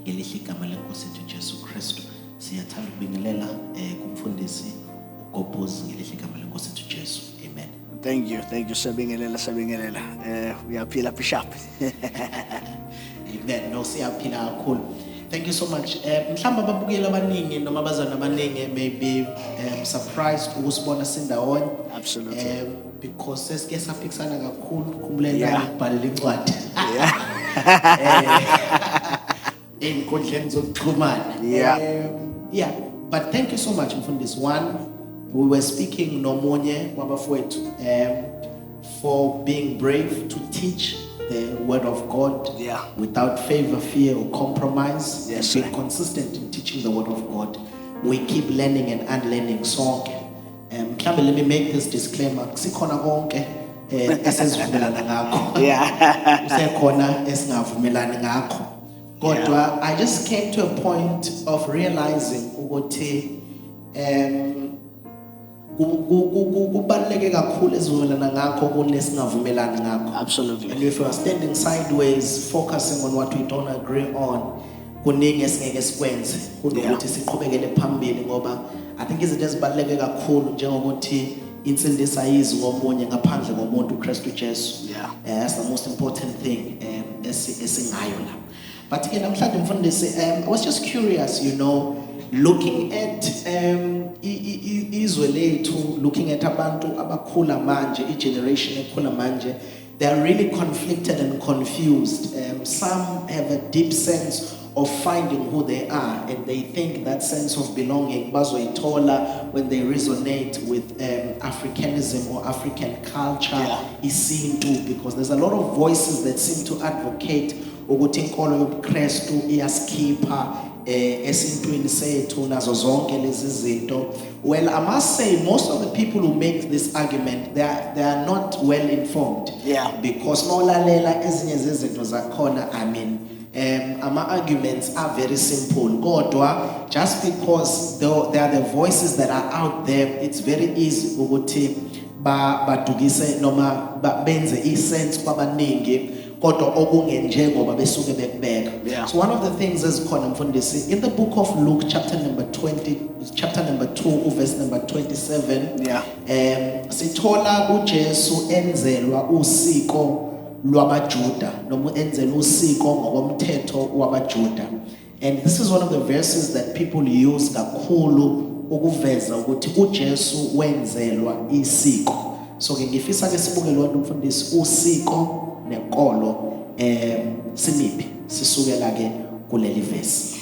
ngelihle igama lenkosi yethu Jesu Kristu. Siyathanda ukubingelela kumfundisi uGobhozi ngelihle igama lenkosi yethu Jesu. Amen. Thank you, sabingelela. Uyaphila Bishop. Amen. No, siyaphila kakhulu. Thank you so much. Mhlamba ababukeli abaningi noma abazana abaningi may be surprised ukusibona sindawonye. Absolutely. Because sesike saphikisana kakhulu kumlela ukubhalela incwadi. Enkundleni zokuxhumana. Yeah, but thank you so much Mfundisi. One, we were speaking nomunye wabafowethu for being brave to teach the word of God without favor, fear or compromise. Yes, and be consistent in teaching the word of God. We keep learning and unlearning sonke. Let me make this disclaimer. Sikhona konke esivumelana ngakho. Usekhona esingavumelani ngakho. Kodwa I just came to a point of realizing ukuthi kubaluleke kakhulu esivumelana ngakho kunesingavumelani ngakho. Absolutely. And if we are standing sideways focusing on what we don't agree on, kuningi esingeke sikwenze kunokuthi siqhubekele phambili ngoba I think izinto ezibaluleke kakhulu njengokuthi insindiso ayizi ngomunye ngaphandle komuntu uKristu Jesu. That's the most important thing esingayo la. But again, namhlanje mfundisi, I was just curious, looking at izwe lethu, looking at abantu abakhula manje, generation ekhula manje, they are really conflicted and confused. Some have a deep sense of finding who they are, and they think that sense of belonging bazoyithola when they resonate with Africanism or African culture, isintu, because there's a lot of voices that seem to advocate ukuthi inkolo yobuKristu iyaskipha esintwini sethu nazo zonke lezi zinto. Well, I must say most of the people who make this argument, they are not well informed. Because mawulalela ezinye zezinto zakhona, our arguments are very simple. Kodwa, just because there are the voices that are out there, it's very easy ukuthi badugise noma benze isense kwabaningi kodwa okungenjengoba besuke bekubeka. So one of the things ezikhona mfundisi in the book of Luke chapter number 2 verse number 27, sithola uJesu enzelwa usiko lwabaJuda noma enzelwa usiko ngokomthetho wabaJuda. And this is one of the verses that people use kakhulu ukuveza ukuthi uJesu wenzelwa isiko. So ngifisa ke sibuke lo mfundisi usiko nenkolo simiphi sisukela ke kuleli verse.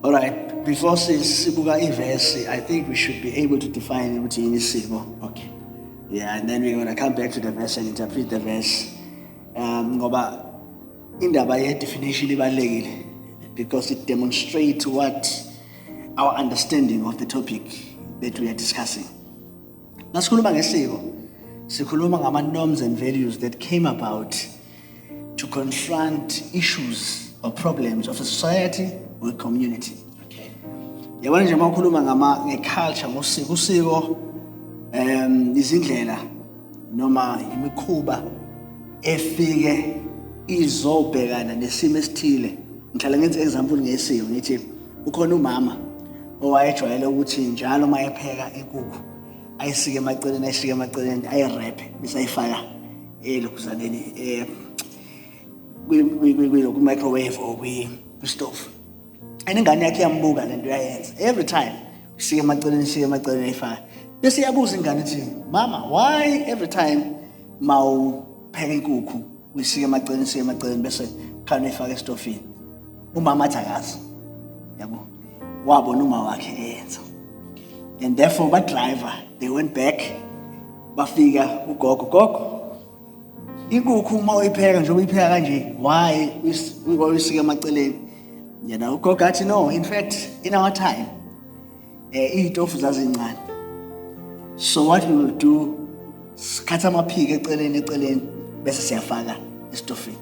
All right, before sibuka iverse, I think we should be able to define ukuthi yini isiko. Okay. And then we're going to come back to the verse and interpret the verse. Ngoba indaba ye definition ibalekile because it demonstrates what our understanding of the topic that we are discussing. Nasikhuluma ngesiko, sikhuluma ngama norms and values that came about to confront issues or problems of a society or a community. Okay. Yabona nje makhuluma ngeculture ngosiko, usiko izindlela noma imikhuba efike izobhekana nesimo esithile. Ngihlala ngenze example ngesiko ngithi ukhona umama owayejwayele ukuthi njalo mayepheka inkukhu ayisike emaceleni ayirap bese ayifaka elokhuzaneni ku microwave or ku stove. And ingane yakhe iyambuka lento uyayenza every time usike emaceleni ayifaka. Bese iyabuza ingane ithi, "Mama, why every time mawupheka inkukhu usike emaceleni bese khona ifaka estofini?" Umama athi akazi. Yabo. Wabona uma wakhe eyenza. And therefore ba driver they went back bafika ugogo inkukhu uma uyipheka njengoba uyipheka kanje why uyisike emaceleni. Ugogo athi no, in fact in our time iy'tofu zazincane, so what we will do sikhatha amaphiki eceleni bese siyafaka estofini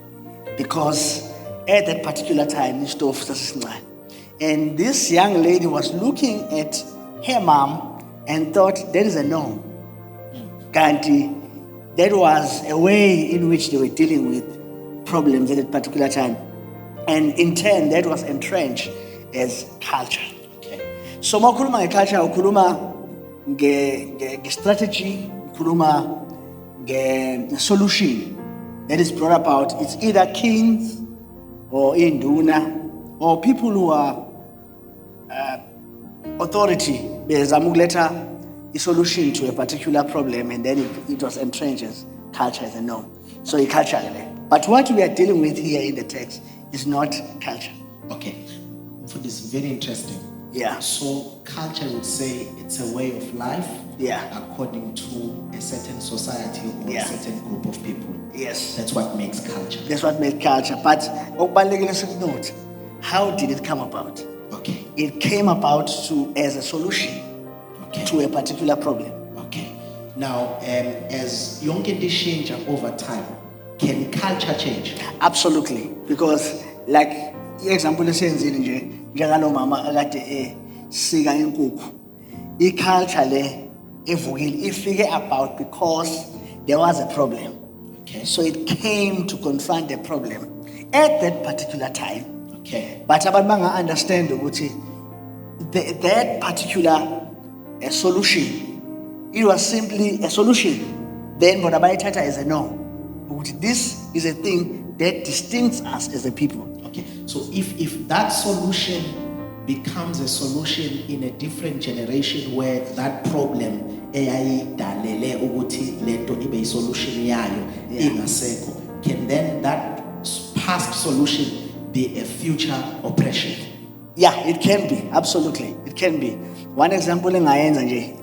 because at that particular time istofu sasisincane. And this young lady was looking at her mom and thought that is a no. Kanti that was a way in which they were dealing with problems at that particular time. And in turn, that was entrenched as culture. Okay. So makhuluma ngeculture, ukhuluma nge-strategy, ukhuluma nge-solution that is brought about. It's either kings or induna or people who are authority bezama ukuletha i-solution to a particular problem, and then it was entrenched as culture as a norm. So it's culture. But what we are dealing with here in the text is not culture. Okay. For this, very interesting. Yeah. So culture would say it's a way of life. Yeah. According to a certain society or Yeah. a certain group of people. Yes. That's what makes culture. That's what made culture. But okubalulekile note, how did it come about? Okay. It came about as a solution Okay. to a particular problem. Okay. Now, as yonke change over time, can culture change? Absolutely. Because like i-example esenzile nje njengalo mama akade sika inkukhu. I-culture le evukile ifike about because there was a problem. Okay. So it came to confront the problem at that particular time. Okay. But abantu banga understand ukuthi that particular solution, it was simply a solution. Then what abayithatha as a no. Ukuthi this is a thing that distincts us as a people. Okay. So if that solution becomes a solution in a different generation where that problem eyayidalele ukuthi lento ibe isolution yayo ingasekho, can then that past solution be a future oppression? Yeah, it can be. Absolutely. It can be. One example engayenza nje,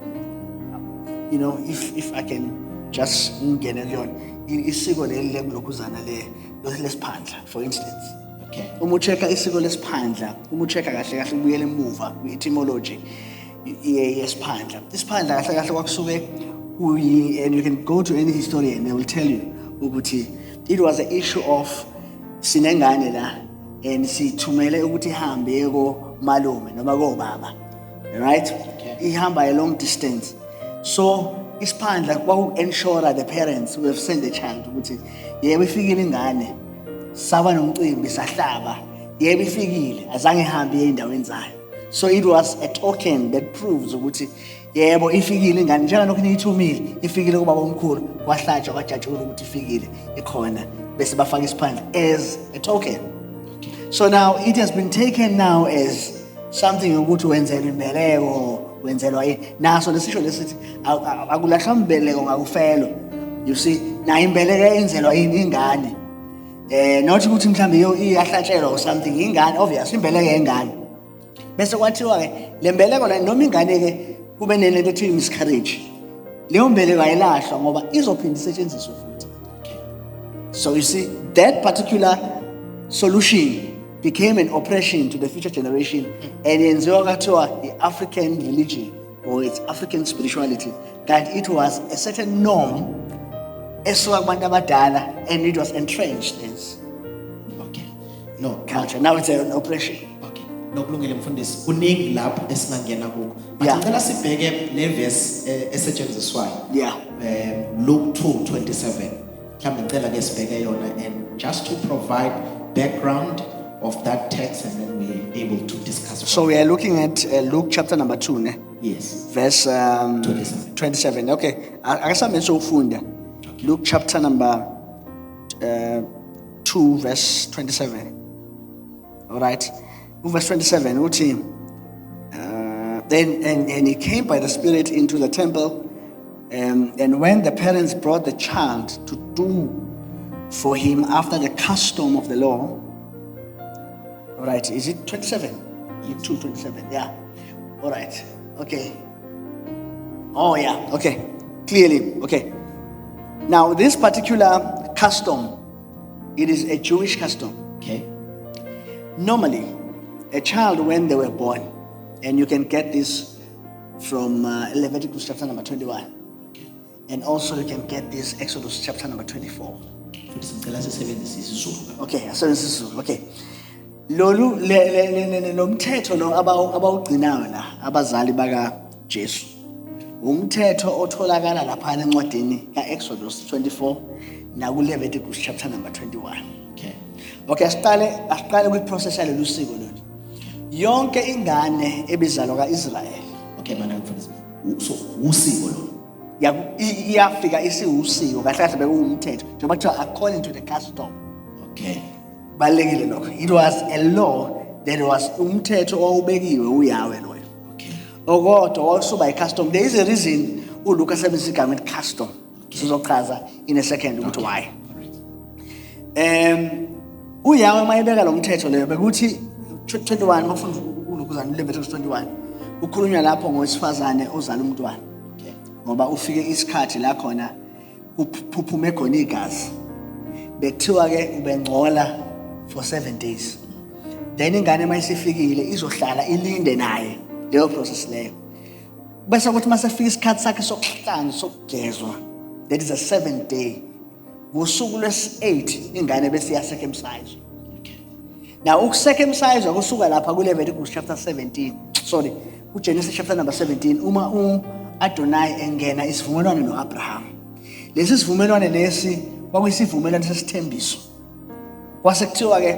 you know, if I can just ngene kuyona, isiko leli lekulokuzana lesiphandla, for instance. Okay. Uma uchecka isiko lesiphandla, uma uchecka kahle kahle ubuyele emuva kwi-etymology yesiphandla. Isiphandla kahle kahle kwakusuke and you can go to any historian, they will tell you ukuthi it was an issue of sinengane la and sithumele ukuthi ihambe ko malume noma ko baba. Right? Okay. Ihamba a long distance. So isiphandla kwaku-ensure the parents who have sent the child ukuthi yebo ifikile ingane saba nomcimbi sahlaba yebo ifikile azange ihambe iye endaweni zayo. So it was a token that proves ukuthi yebo ifikile ingane njalo lokhu niyithumile ifikile kubaba omkhulu kwahlatshwa kwajatshulwa ukuthi ifikile ikhona bese bafaka isiphandla as a token. So now it has been taken now as something ukuthi wenzelwa imbeleko wenzelwa yini naso lesisho lesithi akulahla imbeleko ngakufelo. You see na imbeleko yenzelwa yini ingane not ukuthi mhlambe iyahlatshelwa or something ingane obviously imbeleko yengane bese kwathiwa ke le mbeleko la noma ingane ke kube nento ethi miscarriage leyo mbeleko ayilahlwa ngoba izophinda isetshenziswe futhi. So you see that particular solution became an oppression to the future generation and yenziwa kathiwa i-African religion or its African spirituality, that it was a certain norm esuka kubantu abadala and it was entrenched as Okay. No. culture. Now it's an oppression. Okay. Nokulungile mfundisi. Kuningi lapho esingangena kuko. But Yeah. ngicela sibheke le verse esetshenziswayo. Yeah. Luke 2:27. Mhlawumbe ngicela ke sibheke yona and just to provide background of that text and then we're able to discuss. So we are looking at Luke chapter number 2, ne? Yes. Verse 27. Okay. Akasame sofunda. Luke chapter number 2 verse 27. All right. Verse 27 uthi then and he came by the Spirit into the temple, and when the parents brought the child to do for him after the custom of the law. All right, is it 27? 2:27, yeah. All right, okay. Oh, yeah, okay. Clearly, okay. Now, this particular custom, it is a Jewish custom. Okay. Normally, a child when they were born, and you can get this from Leviticus chapter number 21, and also you can get this Exodus chapter number 24. Futhi ngicela sisebenzise isiZulu. Okay, so this is okay. Lolu lomthetho lo abawugcinayo la abazali baka Jesu. Umthetho otholakala lapha encwadini kaExodus 24 na kuLeviticus chapter number 21. Okay. Okay, asiqale kwi-process yalolu siko lolu. Yonke ingane ebizalwa ka-Israyeli. Okay, man, so usiko lo. Iyafika isiwusiko kahle kahle bekuwumthetho njengoba kuthiwa according to the custom. Okay. Balekile lokho. It was a law that was umthetho owubekiwe uYahweh loyo. Okay. Okodwa wasuba i-custom. There is a reason uLuka sebenzisa igama elithi custom. Sizochaza in a second ukuthi why. uYahweh mayebeka lo mthetho leyo bekuthi 21 mafunda uLukuzana Leviticus 21 ukhulunywa lapho ngowesifazane ozala umntwana. Okay. Ngoba ufike isikhathi la khona kuphuphume khona igazi. Bekuthiwa ke ubengcola for 7 days. Then ingane mayisifikile izohlala ilinde naye leyo process leyo. Bese kuthi masefika isikhathi sakhe sokuhlanga sokugezwa, that is a 7th day. Ngosuku lwesi-8 ingane bese iyacircumcised. Now ukucircumcise kusuka lapha kuLeviticus chapter 17. Sorry, kuGenesis chapter number 17 uma uAdonai engena isivumelwano noAbraham. Lesi sivumelwano lesi kwakuyisivumelwano sesithembiso. Kwase kuthiwa ke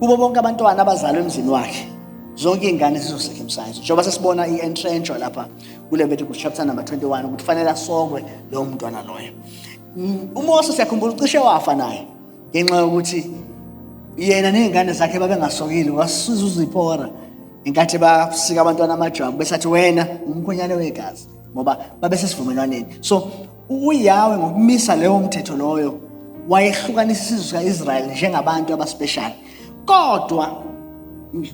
kubo bonke abantwana abazalwa emzini wakhe zonke izingane zizocircumcised. Njengoba sesibona i-entrench lapha kuLeviticus chapter number 21 ukuthi kufanele asokwe lo mntwana loyo. uMoses yakhumbula ucishe wafa naye ngenxa yokuthi yena nezingane zakhe babengasokile wasiza uZipora inkathi basika abantwana amajwabu besathi wena umkhonyane wegazi ngoba babesesivumelwaneni. So uYahweh ngokumisa leyo mthetho loyo wayehlukanisa isizwe kaIsrael njengabantu abaspecial. Kodwa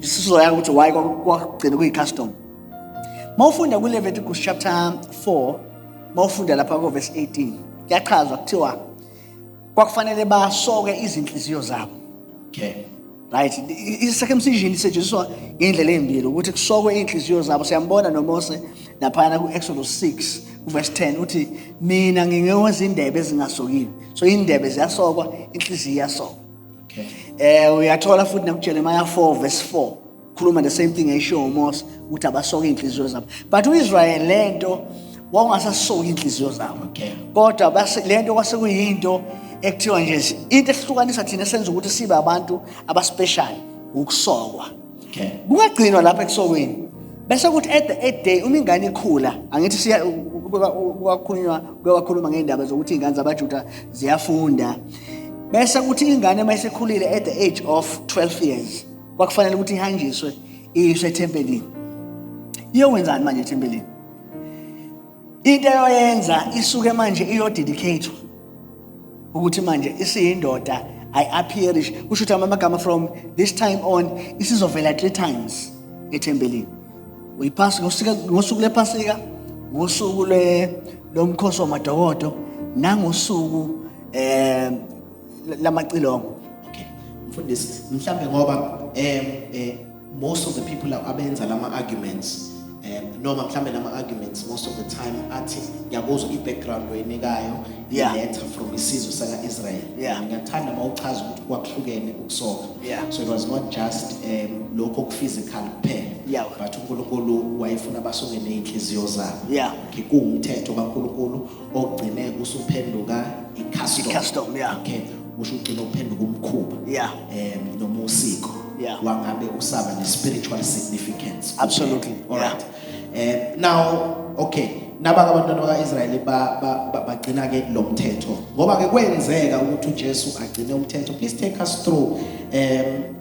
sizoya ukuthi why kwagcina kuyi-custom. Mawufunda kuLeviticus chapter 4 mawufunda lapha ku verse 18 kuyachazwa kuthiwa kwakufanele basoke izinhliziyo zabo. Okay. Right, i-circumcision isetshenziswa ngendlela embili ukuthi kusokwe inhliziyo zabo. Siyambona noMose laphana ku-Exodus 6 verse 10 uthi mina ngingewenza indebe ezingasokile. So indebe ziyasokwa, inhliziyo iyasokwa. Okay. Uyathola futhi nakuJeremiah 4 verse 4 khuluma the same thing ayisho uMose ukuthi abasoke inhliziyo zabo. But uIsrael lento wangasasoki inhliziyo zabo. Okay. Kodwa base lento kwase kuyinto ekuthiwa nje into ehlukanisa thina senza ukuthi sibe abantu abaspecial ukusokwa. Okay. Kungagcinwa lapha ekusokweni. Bese kuthi at the 8th day uma ingane ikhula, angithi siya kwakhulunywa ngeindaba zokuthi ingane zabaJuda ziyafunda. Bese kuthi ingane mayisekhulile at the age of 12 years kwakufanele ukuthi ihanjiswe iyiswe ethempelini. Iyowenzani manje ethempelini? Into yoyenza isuke manje iyodedicate ukuthi manje isiyindoda ayiappearish. Kusho ukuthi amagama from this time on isizovela 3 times ethempelini. Uyiphasa ngosuku lePhasika, ngosuku lomkhosi wamadokodo nangosuku lamacilongo. Okay. Mfundisi mhlambe ngoba most of the people abenza lama arguments noma mhlambe lama arguments most of the time athi yakuzwa i-background oyinikayo iletha from isizwe saka-Israel. Ngiyathanda mawuchaza ukuthi kwakuhlukene ukusoka. So it was not just lokho physical kuphela, but uNkulunkulu wayefuna basoke ney'nhliziyo zabo. Okay, kuwumthetho kaNkulunkulu ogcine usuphenduka i-custom. Okay, usho ugcina uphenduka umkhuba noma usiko wangabe usaba ne-spiritual significance. Absolutely. All right. Now, okay, nabaka abantwana baka-Israyeli bagcina ke lo mthetho ngoba ke kwenzeka ukuthi uJesu agcine umthetho. Please take us through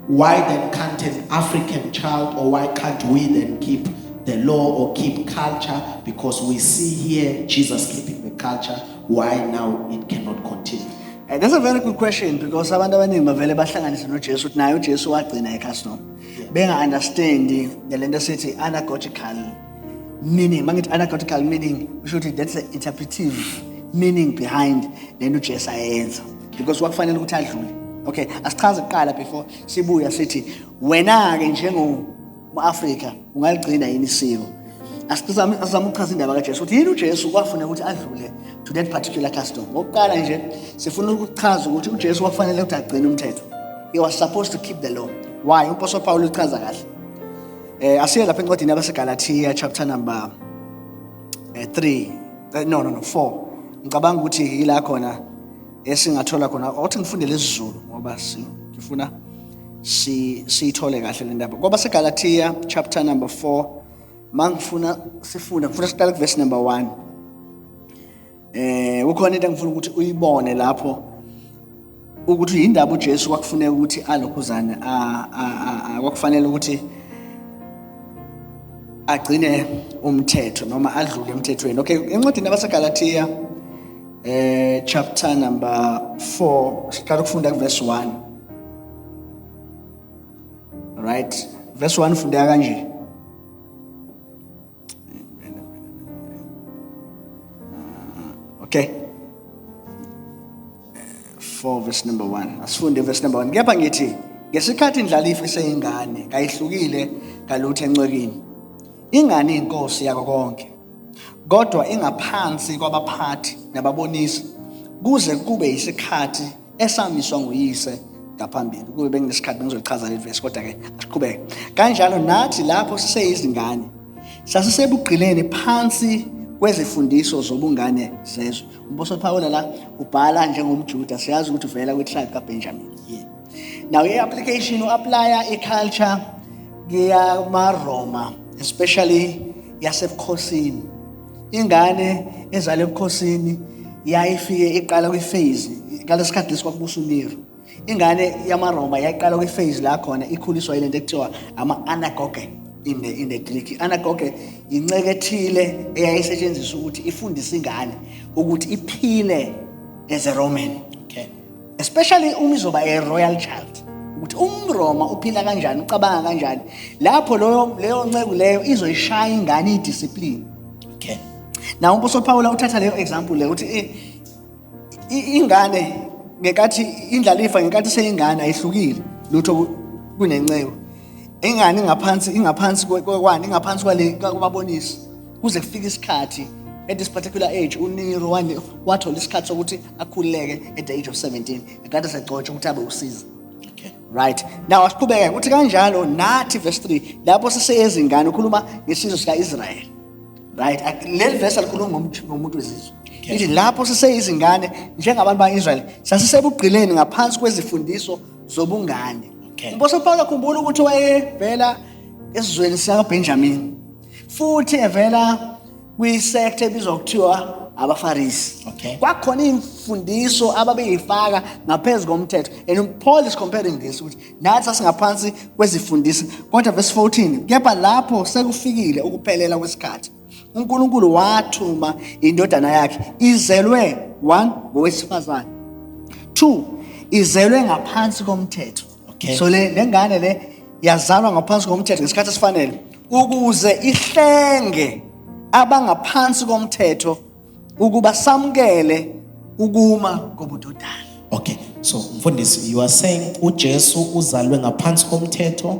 why then can't an African child, or why can't we then keep the law or keep culture, because we see here Jesus keeping the culture. Why now it cannot continue? That's a very good question, because abantu abaningi bavele bahlanganise noJesu ukuthi naye uJesu wagcina i-custom. Benga understand the lento sithi anagogical meaning. Mangithi anagogical meaning usho ukuthi that's the interpretive meaning behind lento uJesu ayenza, because kwakufanele ukuthi adlule. Okay, asichaze kuqala before sibuya sithi wena ke njengomAfrika ungaligcina yini isiko. Asizama ukuchaza indaba kaJesu ukuthi yini uJesu kwafuna ukuthi adlule to that particular custom. Ngokuqala nje sifuna ukuchaza ukuthi uJesu kwafanele ukuthi agcine umthetho. He was supposed to keep the law. Why? Umpostoli Paul uchaza kahle. Asiye lapha encwadini yabaseGalatia chapter number 4. Ngicabanga ukuthi yila khona esingathola khona othi ngifunde lesiZulu ngoba ngifuna siyithole kahle le ndaba ngoba seGalatia chapter number 4 mangifuna siqale ku verse number 1. Ukhona into engifuna ukuthi uyibone lapho ukuthi yindaba uJesu kwakufanele ukuthi alokhuzana kwakufanele ukuthi agcine umthetho noma adlule emthethweni. Okay, encwadini yabaseGalatia chapter number 4 siqala ukufunda ku verse 1. Right, verse 1 ufunda kanje. Okay, 4 verse number 1. Asifunde verse number 1. Kepha ngithi ngesikhathi indlalifa iseyingane kayihlukile kalutho encwekini. Ingane inkosi yakho konke. Kodwa ingaphansi kwabaphathi nababonisi kuze kube isikhathi esamiswa nguyise ngaphambili. Kube benginesikhathi bengizochaza le verse kodwa ke asiqhubeke. Kanjalo nathi lapho siseyizingane sasisebugqileni phansi kwezifundiso zobungane zezwe. Umbuso Paul la ubhala njengomJuda siyazi ukuthi uvela kwitribe kaBenjamin. Now i-application u-applya i-culture yamaRoma especially yasebukhosini. Ingane ezalwe ebukhosini yayifike iqala kwiphase ngalesikhathi lesikwakubusa uNero. Ingane yamaRoma yayiqala kwiphase la khona ikhuliswa ile nto ekuthiwa ama-anagoge in the Greek. Anagoge inceke ethile eyayisetshenziswa ukuthi ifundise ingane ukuthi iphile as a Roman. Okay. Especially uma izoba a royal child. Ukuthi umRoma uphila kanjani, ucabanga kanjani. Lapho leyo nceke leyo izoyishaya ingane idiscipline. Okay. Na umbuso Paul uthatha leyo example le ukuthi ingane ngekathi indlalifa ngekathi seyingane ayihlukile lutho kunenceke. Ingane ingaphansi kwani ingaphansi kwababonisi kuze kufike isikhathi at this particular age uNero wathola isikhathi sokuthi akhululeke at the age of 17 ekade segcotsha ukuthi abe usiza. Okay. Right, now asiqhubeke ukuthi kanjalo nathi verse 3 lapho siseyezingane ukhuluma ngesizwe sikaIsrael. Right, le verse alikhuluma ngomuntu wezizwe. Ithi lapho siseyizingane njengabantu baIsrael sasisebugqileni ngaphansi kwezifundiso zobungane. Umbuso Paul akhumbula ukuthi wayevela esizweni sikaBenjamin futhi evela kwi-sect ebizwa kuthiwa abaFarisi. Okay. Kwakhona imfundiso ababeyifaka ngaphezulu komthetho, and Paul is comparing this ukuthi nathi sasingaphansi kwezifundiso. Kodwa verse 14, kepha lapho sekufikile ukuphelela kwesikhathi uNkulunkulu wathuma indodana yakhe izelwe 1 ngowesifazane, 2 izelwe ngaphansi komthetho. Okay. So le ngane le yazalwa ngaphansi komthetho ngesikhathi esifanele ukuze ihlenge abangaphansi komthetho ukuba samukele ukuma kobudodana. Okay, so mfundisi, you are saying uJesu uzalwe ngaphansi komthetho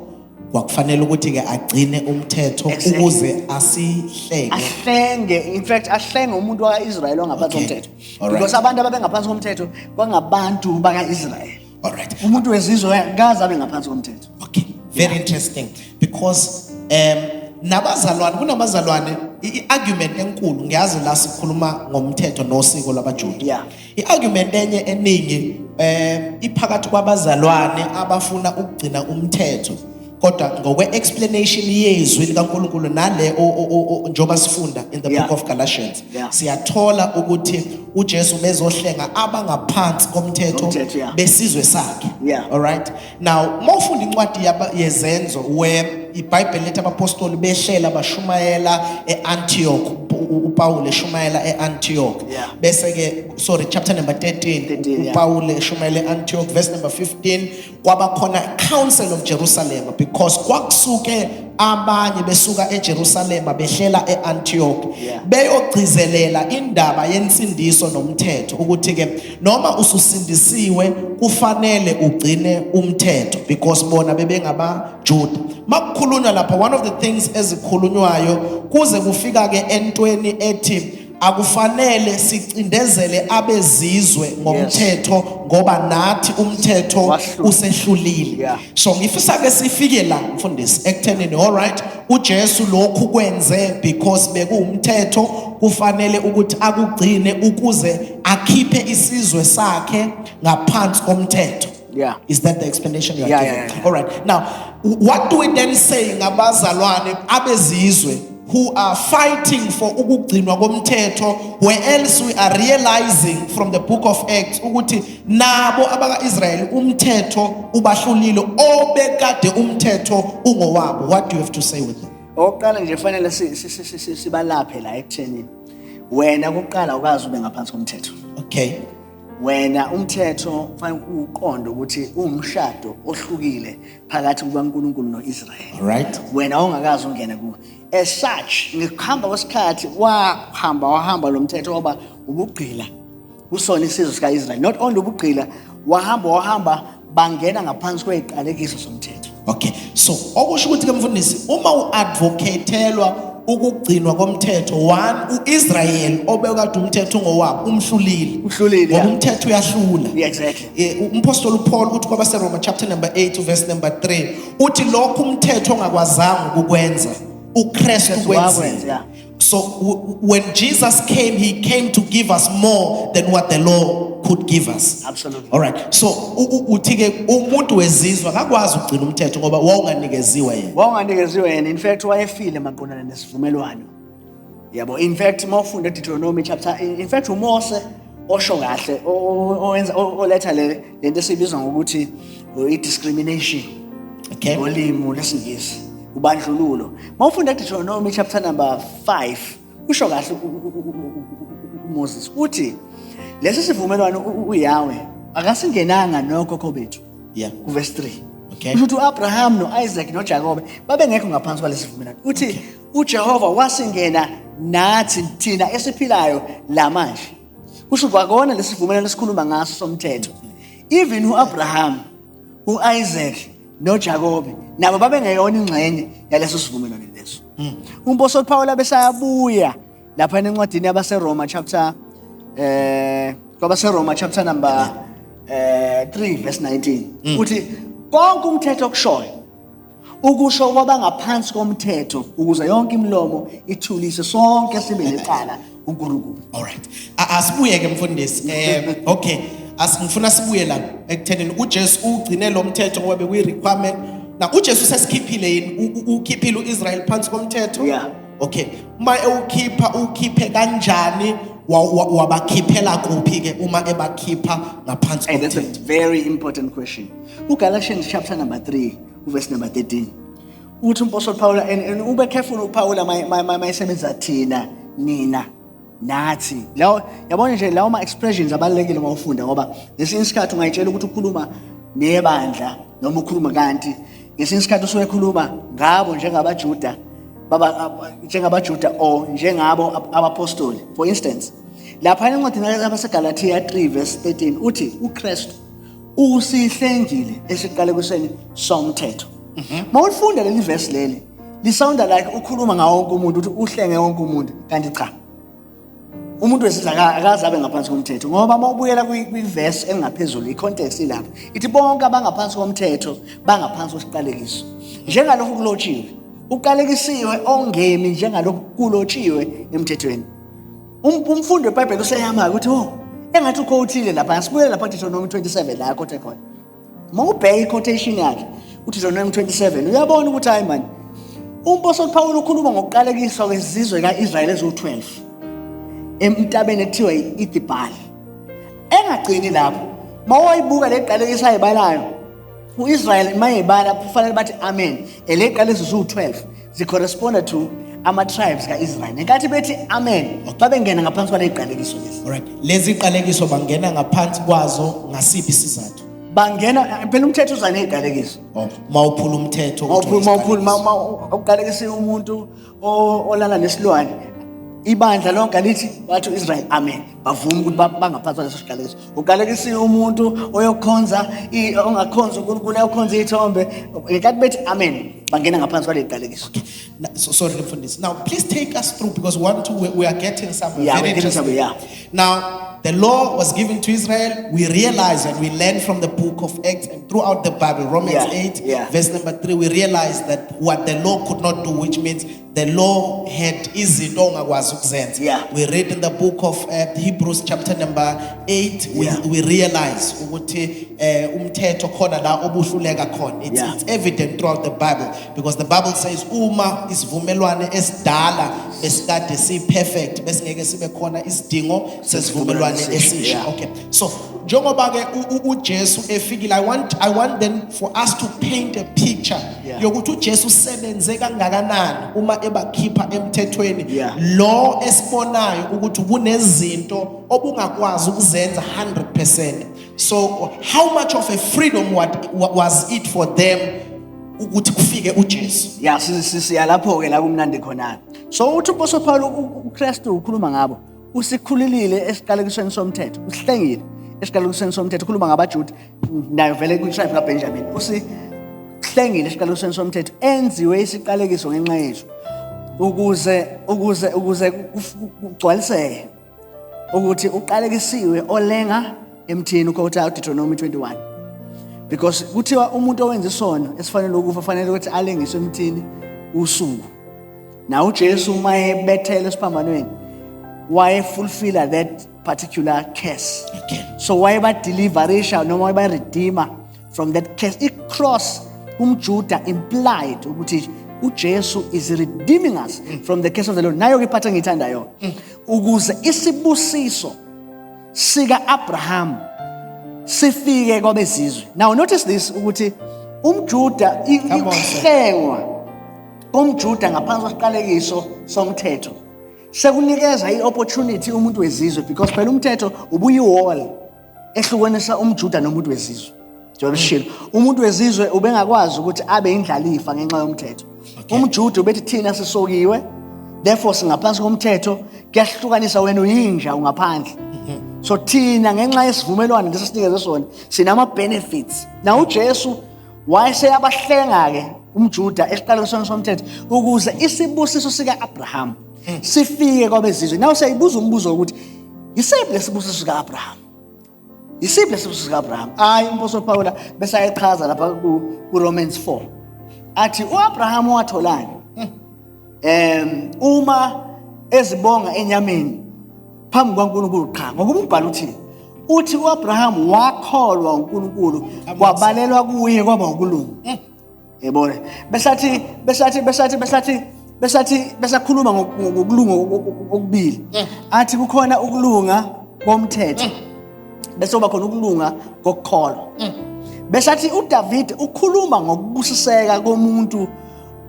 kwakufanele ukuthi ke agcine umthetho ukuze ahlenge, in fact ahlenge umuntu wakaIsrael ongaphansi komthetho. Because abantu ababengaphansi komthetho kwangabantu bakaIsrael. All right. Umuntu wezizwe ngaze abe ngaphansi komthetho. Okay, very interesting because nabazalwane kunabazalwane i-argument enkulu ngiyazi la sikhuluma ngomthetho nosiko labaJuda. Yeah. I-argument enye eningi iphakathi kwabazalwane abafuna ukugcina umthetho kodwa ngokwe-explanation yezwi likaNkulunkulu nale njoba sifunda in the book of Galatians siyathola ukuthi uJesu bezohlenga abangaphansi komthetho besizwe sakhe. All right, now mawufunda incwadi yezenzo where iBhayibheli letha abapostoli behlela bashumayela eAntioch, uPaul eshumayela eAntioch bese ke chapter number 13 uPaul eshumayela eAntioch verse number 15 kwaba khona council of Jerusalem because kwakusuke abanye besuka eJerusalem behlela eAntioch beyogcizelela indaba yensindiso nomthetho ukuthi ke noma ususindisiwe kufanele ugcine umthetho because bona bebengabaJuda. Makukhulunywa lapha one of the things ezikhulunywayo kuze kufika ke entweni ethi akufanele sicindezele abezizwe ngomthetho ngoba nathi umthetho usehlulile. So ngifisa ke sifike la mfundisi ekuthenini all right uJesu lokhu kwenze because bekuwumthetho kufanele ukuthi akugcine ukuze akhiphe isizwe sakhe ngaphansi komthetho. Yeah. Is that the explanation you are Yeah, giving? yeah, yeah. All right. Now, what do we then say ngabazalwane abezizwe who are fighting for ukugcinwa komthetho, where else we are realizing from the book of Acts ukuthi nabo abaka-Israel umthetho ubahlulile obekade umthetho ungowabo? What do you have to say with them? Oqala nje fanele sibalaphe la ekutheni wena kuqala ukazi ube ngaphansi komthetho. Okay. Wena umthetho fanele uqonde ukuthi umshado ohlukile phakathi kukaNkulunkulu noIsrael. All right. Wena ongakazi ungena kuwo. As such, ngikuhamba kwesikhathi wahamba lo mthetho oba ubugqila usona isizwe sikaIsrael. Not only ubugqila, wahamba bangena ngaphansi kweziqalekiso somthetho. Okay. So, okusho ukuthi ke mfundisi, uma uadvocateelwa ukugcinwa komthetho, one uIsrael obekade umthetho ngowabo umhlulile. Uhlulile. Ngoba umthetho uyahlula. Yeah, exactly. Umpostoli Paul uthi kwabaseRoma chapter number 8 verse number 3 uthi lokhu umthetho ongakwazanga ukukwenza uKristu kwenzile. Yeah. So when Jesus came, he came to give us more than what the law could give us. Absolutely. All right. So uthi ke umuntu wezizwe akakwazi ukugcina umthetho ngoba wawunganikeziwe yena. Wawunganikeziwe yena. In fact wayefile maqondana nesivumelwano. Yabo, in fact mawufunda Deuteronomy chapter, in fact uMose osho kahle oletha lento esibizwa ngokuthi i-discrimination. Okay. Ngolimi lwesiNgisi, ubandlululo. Mawufunda Deuteronomy chapter number 5 usho kahle uMoses uthi lesi sivumelwano uYahweh akasingenanga nokhokho bethu. Yeah. Ku verse 3. Okay. Ukuthi uAbraham noIsaac noJakobe babengekho ngaphansi kwalesi vumelwano. Uthi uJehova wasingena nathi thina esiphilayo la manje. Kusho kwakona lesivumelwano esikhuluma ngaso somthetho. Even uAbraham, uIsaac noJakobe nabo babengeyona ingxenye yaleso sivumelwano leso. Umpostoli Paul abesayabuya lapha encwadini yabaseRoma chapter kwabaseRoma chapter number 3 verse 19 uthi konke umthetho okushoyo ukusho kwabangaphansi komthetho ukuze yonke imilomo ithulise sonke sibe lecala uNkulunkulu. All right. Asibuye ke mfundisi. Okay. Asifuna sibuye la ekuthenini uJesu ugcine lo mthetho ngoba bekuyi requirement. Na uJesu sesikhiphile yini ukhiphile uIsrael phansi komthetho? Yeah. Okay. Uma ukhiphe kanjani wabakhiphela kuphi ke uma ebakhipha ngaphansi Hey, that's a komthetho? very important question. UGalatians chapter number 3 verse number 13 uthi umpostoli Paul and ube careful uPaul mayisebenza thina nina nathi lawo yabona nje lawo ma expressions abalekile mawufunda ngoba lesinye isikhathi ungayitshela ukuthi ukhuluma nebandla noma ukhuluma kanti lesinye isikhathi usuyekhuluma ngabo njengabaJuda njengabaJuda o njengabo abapostoli. For instance, lapha encwadini yabaseGalatia 3 verse 13 uthi uKristu usihlengile esiqalekuseni somthetho. Mawufunda leli verse leli lisounda like ukhuluma ngawo wonke umuntu uthi uhlenge wonke umuntu kanti cha. Umuntu wesizwe akazabe ngaphansi komthetho ngoba mawubuyela kwiverse engaphezulu icontext ilapha ithi bonke abangaphansi komthetho bangaphansi kwesiqalekiso njengalokhu kulotshiwe uqalekisiwe ongemi njengalokhu kulotshiwe emthethweni. Umfundi weBhayibheli useyama ukuthi engathi uquoteile lapha sibuyele lapha Deuteronomy 27 la quote khona mawubheka iquotation yakhe uDeuteronomy 27 uyabona ukuthi hayi man umpostoli Paul ukhuluma ngokuqalekiswa kwezizwe kaIsrael ezo12 emntabeni ekuthiwa iDibhal. Engagcini lapho mawayibuka leqalekisa ayibalayo uIsrael mayibala kufanele bathi amen eleqalezo zo12 zicorrespond to ama tribes kaIsrael ngenkathi bethi amen babengena ngaphansi kwaleqalekiso lesi. All right. Lezi iqalekiso bangena ngaphansi kwazo ngasiphi isizathu? Bangena phela umthetho uza neqalekiso. Mawuphula umthetho uqalekisa umuntu olala nesilwane ibandla lonke lithi bathi uIsrael amen bavuma ukuthi bangaphathwa leso siqalekiso. Uqalekisa umuntu oyokhonza ongakhonza uNkulunkulu oyokhonza izithombe ngenkathi bethi amen bangena ngaphansi kwale qalekiso. So sorry mfundisi. Now please take us through because we are getting somewhere Yeah, very we're getting somewhere, interesting. yeah. Now the law was given to Israel. We realize and we learn from the book of Acts and throughout the Bible, Romans Yeah, 8 yeah. verse number 3, we realize that what the law could not do, which means the law had izinto ongakwazi ukuzenza. Yeah. We read in the book of Hebrews chapter number 8, we realize ukuthi umthetho khona la obuhluleka khona. It's evident throughout the Bible, because the Bible says uma isivumelwane esidala besikade si perfect besingeke sibe khona isidingo sesivumelwane esisha. Okay, so njengoba ke uJesu efikile, I want then for us to paint a picture yokuthi uJesu usebenze kangakanani uma ebakhipha emthethweni lo esibonayo ukuthi kunezinto obungakwazi ukuzenza 100%. So how much of a freedom was it for them ukuthi kufike uJesu? Yeah, siyalapho ke la kumnandi khona. So uthi uPaul Paul uKristu ukhuluma ngabo, usikhulilile esiqalekisweni somthetho, usihlengile esiqalekisweni somthetho, ukhuluma ngabaJuda nayo vele kwitribe kaBenjamin. Usihlengile esiqalekisweni somthetho, enziwe isiqalekiso ngenxa yethu ukuze kugcwaliseke ukuthi uqalekisiwe olenga emthini ukhotha uDeuteronomy 21. Because kuthiwa umuntu owenza isono esifanele ukufa fanele ukuthi alengiswe emthini usuku. Now uJesu uma ebethele esiphambanweni waye fulfill that particular curse. Okay. So waye ba deliverisha noma waye ba redeemer from that curse. I cross umJuda implied ukuthi uJesu is redeeming us from the curse of the Lord. Nayo ke phatha ngithandayo ukuze isibusiso sika Abraham sifike kwabezizwe. Now notice this ukuthi umJuda ihlengwa umJuda ngaphansi kwesiqalekiso somthetho sekunikeza iopportunity umuntu wezizwe, because phela umthetho ubuyi wall ehlukanisa umJuda nomuntu wezizwe. Jobshilo umuntu wezizwe ubengakwazi ukuthi abe indlalifa ngenxa yomthetho. umJuda ubethi thina sisokiwe, therefore singaphansi komthetho, kuyahlukanisa wena uyinja ungaphandle. So thina ngenxa yesivumelwano lesisinikeze sona sinama benefits. Na uJesu wayeseyabahlenga ke umJuda esiqalekisweni somthetho ukuze isibusiso sika Abraham sifike kwabezizwe. Naw siyayibuza umbuzo ukuthi yisiphi lesibusiso sika Abraham? Yisiphi lesibusiso sika Abraham? Umposo Paul bese ayachaza lapha ku Romans 4. Athi uAbraham watholani uma ezibonga enyameni phambi kwaNkulunkulu qha. Ngokumbhalo uthi uAbraham wakholwa uNkulunkulu kwabalelwa kuye kwaba ukulunga. Yebona besakhuluma ngokulunga okubili. Athi kukhona ukulunga komthetho bese kuba khona ukulunga kokukholwa. Besathi uDavid ukhuluma ngokubusiseka komuntu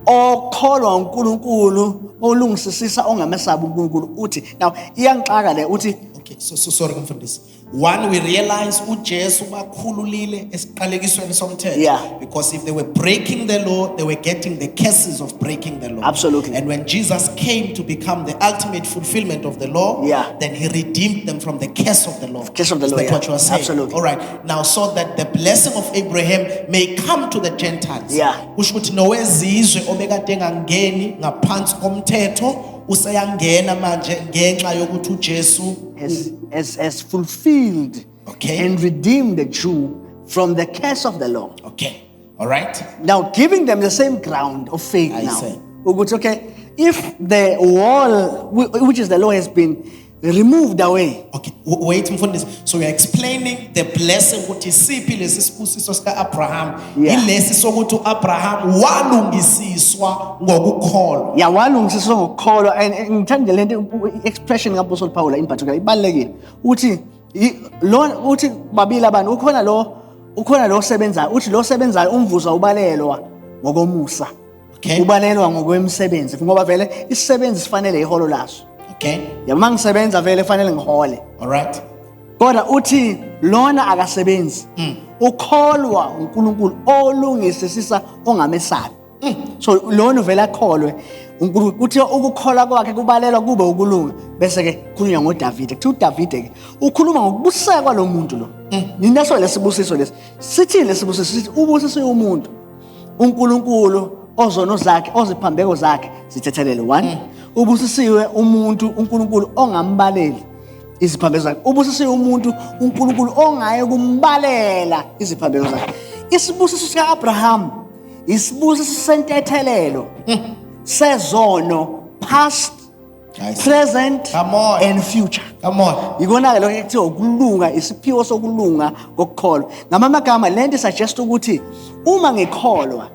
okholwa uNkulunkulu olungisisisa ongamesaba uNkulunkulu. Uthi now iyangixaka le uthi okay, so sorry mfundisi. One, we realize uJesu bakhululile esiqalekisweni somthetho, because if they were breaking the law, they were getting the curses of breaking the law. Absolutely. And when Jesus came to become the ultimate fulfillment of the law, then he redeemed them from the curse of the law. Curse of the law. That's what you are saying. Absolutely. All right. Now, so that the blessing of Abraham may come to the Gentiles. Kusho ukuthi nowezizwe obekade engangeni ngaphansi komthetho usayangena manje ngenxa yokuthi uJesu has fulfilled and redeemed the Jew from the curse of the law. Okay. All right. Now giving them the same ground of faith say. Okay, if the wall which is the law has been removed away. Okay, wait mfundisi. So we are explaining the blessing ukuthi siphi lesi sibusiso sika Abraham. Ilesi sokuthi uAbraham walungisiswa ngokukholwa. Walungisiswa ngokukholwa, and ngithanda lento expression kaApostle Paul in particular ibalekile. Uthi uthi babili abantu ukhona lo osebenzayo. Uthi lo osebenzayo umvuzo ubalelwa ngokomusa. Okay. Ubalelwa ngokwemsebenzi ngoba vele isisebenzi sifanele iholo laso. Okay. Yama ngisebenza vele fanele ngihole. All right. Kodwa uthi lona akasebenzi. Ukholwa uNkulunkulu olungisisisa ongamesabi. So lona vele akholwe uNkulunkulu uthi ukukholwa kwakhe kubalelwa kube ukulunga. Bese ke kukhulunywa ngoDavid. Kuthi uDavid ke ukhuluma ngokubusekwa lo muntu lo. Ninaso lesibusiso lesi. Sithi lesibusiso sithi ubusisiwe umuntu. uNkulunkulu ozono zakhe oziphambeko zakhe zithethelele. 1. Ubusisiwe umuntu uNkulunkulu ongambaleli iziphambeko zakhe. Ubusisiwe umuntu uNkulunkulu ongaye kumbalela iziphambeko zakhe. Isibusiso sika Abraham isibusiso sentethelelo sezono, past, I see. present, Come on. and future. Come on. Yikona-ke lokho ekuthiwa ukulunga, isiphiwo sokulunga kokukholwa. Ngamanye amagama lento isuggest ukuthi uma ngikholwa